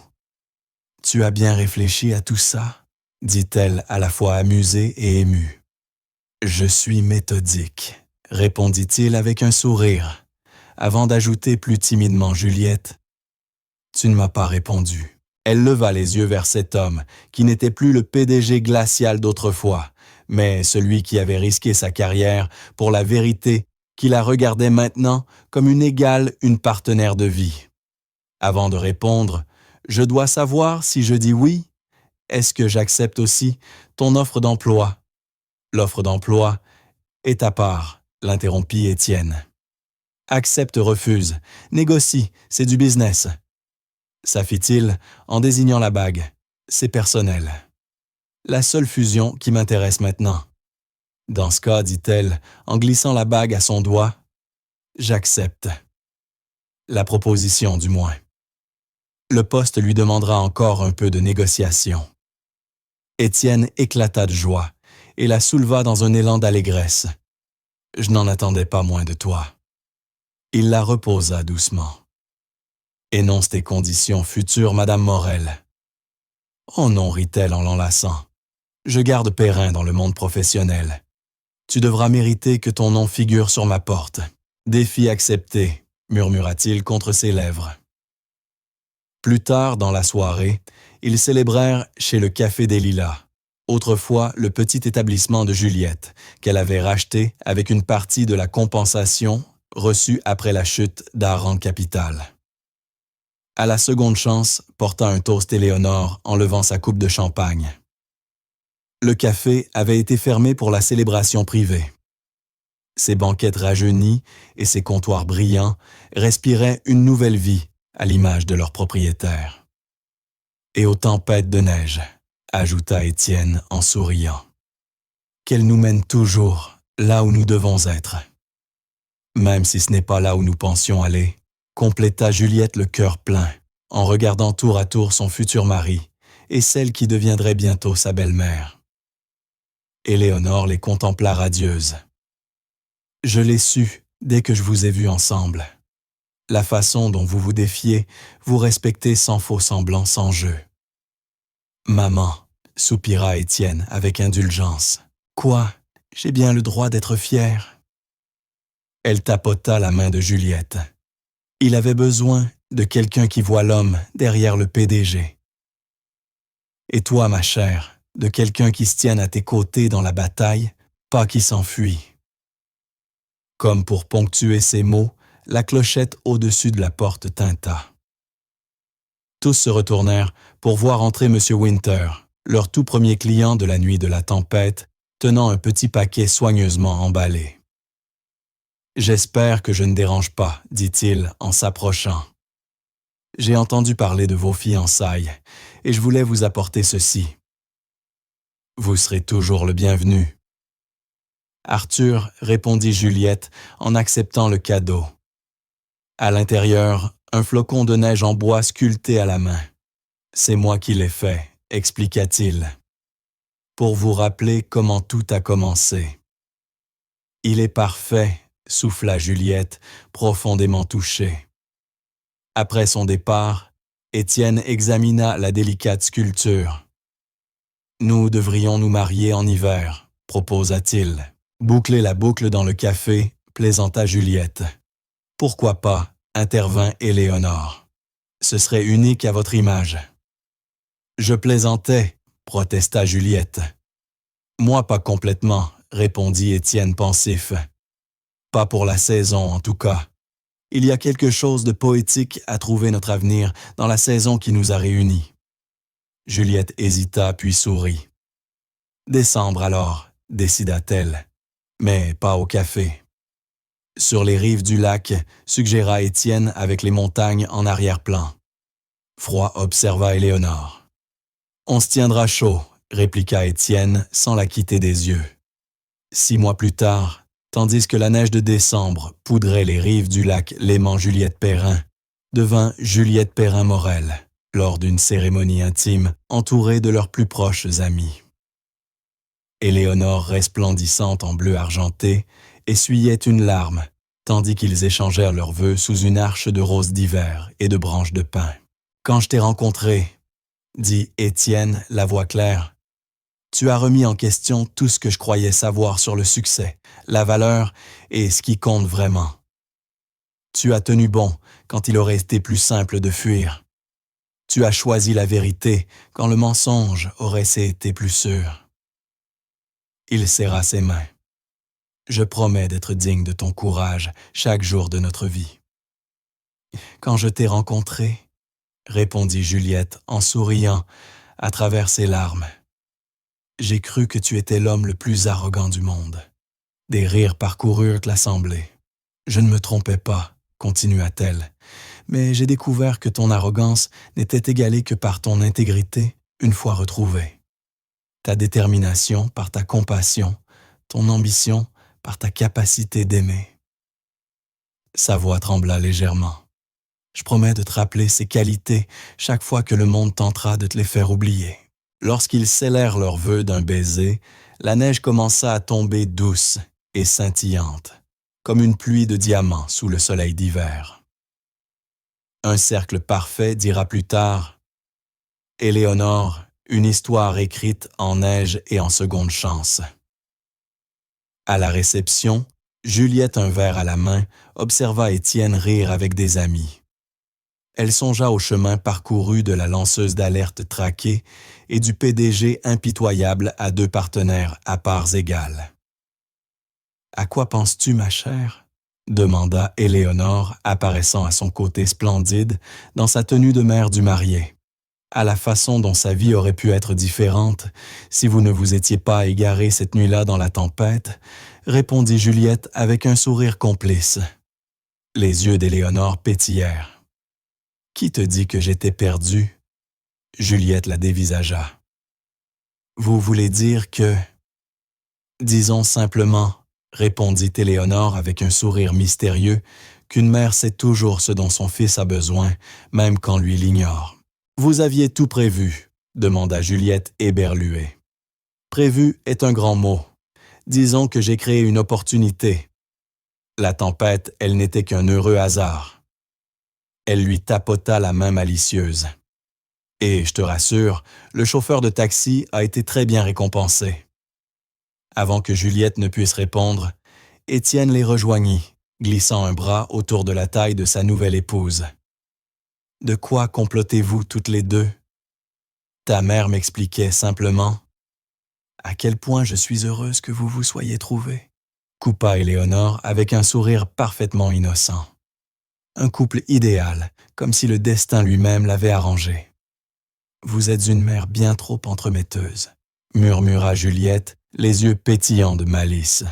A: Tu as bien réfléchi à tout ça? Dit-elle à la fois amusée et émue. Je suis méthodique, répondit-il avec un sourire, avant d'ajouter plus timidement Juliette. Tu ne m'as pas répondu. Elle leva les yeux vers cet homme, qui n'était plus le PDG glacial d'autrefois, mais celui qui avait risqué sa carrière pour la vérité, qui la regardait maintenant comme une égale, une partenaire de vie. Avant de répondre, je dois savoir si je dis oui. Est-ce que j'accepte aussi ton offre d'emploi? L'offre d'emploi est à part, l'interrompit Étienne. Accepte, refuse, négocie, c'est du business. Ça fit-il en désignant la bague. C'est personnel. La seule fusion qui m'intéresse maintenant. Dans ce cas, dit-elle, en glissant la bague à son doigt, j'accepte. La proposition, du moins. Le poste lui demandera encore un peu de négociation. Étienne éclata de joie et la souleva dans un élan d'allégresse. Je n'en attendais pas moins de toi. Il la reposa doucement. Énonce tes conditions futures, Madame Morel. Oh non, rit-elle en l'enlaçant. Je garde Perrin dans le monde professionnel. Tu devras mériter que ton nom figure sur ma porte. Défi accepté, murmura-t-il contre ses lèvres. Plus tard dans la soirée, ils célébrèrent chez le Café des Lilas, autrefois le petit établissement de Juliette, qu'elle avait racheté avec une partie de la compensation reçue après la chute d'Aran Capital. À la seconde chance, porta un toast Éléonore en levant sa coupe de champagne. Le café avait été fermé pour la célébration privée. Ses banquettes rajeunies et ses comptoirs brillants respiraient une nouvelle vie à l'image de leur propriétaire. Et aux tempêtes de neige, ajouta Étienne en souriant. Qu'elles nous mènent toujours là où nous devons être. Même si ce n'est pas là où nous pensions aller, compléta Juliette le cœur plein, en regardant tour à tour son futur mari et celle qui deviendrait bientôt sa belle-mère. Éléonore les contempla radieuse. Je l'ai su dès que je vous ai vus ensemble. La façon dont vous vous défiez, vous respectez sans faux semblant, sans jeu. Maman, soupira Étienne avec indulgence. Quoi, j'ai bien le droit d'être fier. Elle tapota la main de Juliette. Il avait besoin de quelqu'un qui voit l'homme derrière le PDG. Et toi, ma chère, de quelqu'un qui se tienne à tes côtés dans la bataille, pas qui s'enfuit. Comme pour ponctuer ces mots, la clochette au-dessus de la porte tinta. Tous se retournèrent pour voir entrer M. Winter, leur tout premier client de la nuit de la tempête, tenant un petit paquet soigneusement emballé. « J'espère que je ne dérange pas, dit-il en s'approchant. J'ai entendu parler de vos fiançailles et je voulais vous apporter ceci. Vous serez toujours le bienvenu. » Arthur, répondit Juliette en acceptant le cadeau. À l'intérieur, un flocon de neige en bois sculpté à la main. « C'est moi qui l'ai fait, » expliqua-t-il, « pour vous rappeler comment tout a commencé. »« Il est parfait, » souffla Juliette, profondément touchée. Après son départ, Étienne examina la délicate sculpture. « Nous devrions nous marier en hiver, » proposa-t-il. Boucler la boucle dans le café, plaisanta Juliette. « Pourquoi pas ?» intervint Éléonore. « Ce serait unique à votre image. »« Je plaisantais, » protesta Juliette. « Moi pas complètement, » répondit Étienne pensif. « Pas pour la saison, en tout cas. Il y a quelque chose de poétique à trouver notre avenir dans la saison qui nous a réunis. » Juliette hésita puis sourit. « Décembre alors, » décida-t-elle, « mais pas au café. » Sur les rives du lac, suggéra Étienne avec les montagnes en arrière-plan. Froid observa Éléonore. « On se tiendra chaud, » répliqua Étienne sans la quitter des yeux. 6 mois plus tard, tandis que la neige de décembre poudrait les rives du lac Léman-Juliette-Perrin, devint Juliette Perrin-Morel, lors d'une cérémonie intime entourée de leurs plus proches amis. Éléonore, resplendissante en bleu argenté, essuyait une larme, tandis qu'ils échangèrent leurs vœux sous une arche de roses d'hiver et de branches de pin. « Quand je t'ai rencontré, dit Étienne, la voix claire, tu as remis en question tout ce que je croyais savoir sur le succès, la valeur et ce qui compte vraiment. Tu as tenu bon quand il aurait été plus simple de fuir. Tu as choisi la vérité quand le mensonge aurait été plus sûr. » Il serra ses mains. « Je promets d'être digne de ton courage chaque jour de notre vie. »« Quand je t'ai rencontré, répondit Juliette en souriant à travers ses larmes, j'ai cru que tu étais l'homme le plus arrogant du monde. » Des rires parcoururent l'assemblée. « Je ne me trompais pas, continua-t-elle, mais j'ai découvert que ton arrogance n'était égalée que par ton intégrité une fois retrouvée. Ta détermination par ta compassion, ton ambition par ta capacité d'aimer. » Sa voix trembla légèrement. « Je promets de te rappeler ces qualités chaque fois que le monde tentera de te les faire oublier. » Lorsqu'ils scellèrent leurs vœux d'un baiser, la neige commença à tomber douce et scintillante, comme une pluie de diamants sous le soleil d'hiver. Un cercle parfait dira plus tard « Éléonore, une histoire écrite en neige et en seconde chance. » À la réception, Juliette, un verre à la main, observa Étienne rire avec des amis. Elle songea au chemin parcouru de la lanceuse d'alerte traquée et du PDG impitoyable à deux partenaires à parts égales. « À quoi penses-tu, ma chère ?» demanda Éléonore, apparaissant à son côté splendide dans sa tenue de mère du marié. « À la façon dont sa vie aurait pu être différente si vous ne vous étiez pas égarés cette nuit-là dans la tempête, répondit Juliette avec un sourire complice. Les yeux d'Éléonore pétillèrent. « Qui te dit que j'étais perdue ?» Juliette la dévisagea. « Vous voulez dire que… » « Disons simplement, » répondit Éléonore avec un sourire mystérieux, « qu'une mère sait toujours ce dont son fils a besoin, même quand lui l'ignore. »« Vous aviez tout prévu ?» demanda Juliette éberluée. « Prévu est un grand mot. Disons que j'ai créé une opportunité. La tempête, elle n'était qu'un heureux hasard. » Elle lui tapota la main malicieuse. « Et, je te rassure, le chauffeur de taxi a été très bien récompensé. » Avant que Juliette ne puisse répondre, Étienne les rejoignit, glissant un bras autour de la taille de sa nouvelle épouse. « De quoi complotez-vous toutes les deux ?» Ta mère m'expliquait simplement. « À quel point je suis heureuse que vous vous soyez trouvés, » coupa Éléonore avec un sourire parfaitement innocent. Un couple idéal, comme si le destin lui-même l'avait arrangé. « Vous êtes une mère bien trop entremetteuse, » murmura Juliette, les yeux pétillants de malice.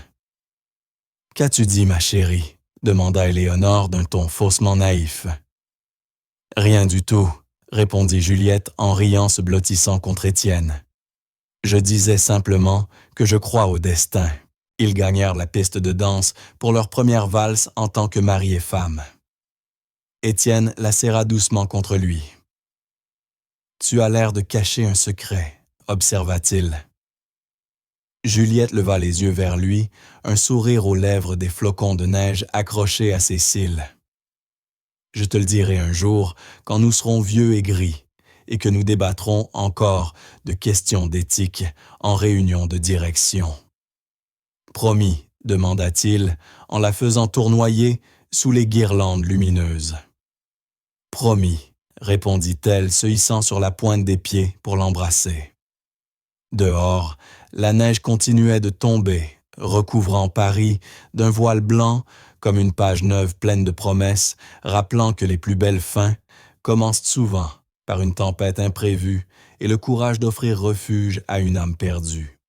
A: « Qu'as-tu dit, ma chérie ?» demanda Éléonore d'un ton faussement naïf. « Rien du tout, » répondit Juliette en riant se blottissant contre Étienne. « Je disais simplement que je crois au destin. » Ils gagnèrent la piste de danse pour leur première valse en tant que mari et femme. Étienne la serra doucement contre lui. « Tu as l'air de cacher un secret, » observa-t-il. Juliette leva les yeux vers lui, un sourire aux lèvres des flocons de neige accrochés à ses cils. « Je te le dirai un jour, quand nous serons vieux et gris, et que nous débattrons encore de questions d'éthique en réunion de direction. »« Promis, » demanda-t-il, en la faisant tournoyer sous les guirlandes lumineuses. « Promis, » répondit-elle, se hissant sur la pointe des pieds pour l'embrasser. Dehors, la neige continuait de tomber, recouvrant Paris d'un voile blanc comme une page neuve pleine de promesses, rappelant que les plus belles fins commencent souvent par une tempête imprévue et le courage d'offrir refuge à une âme perdue.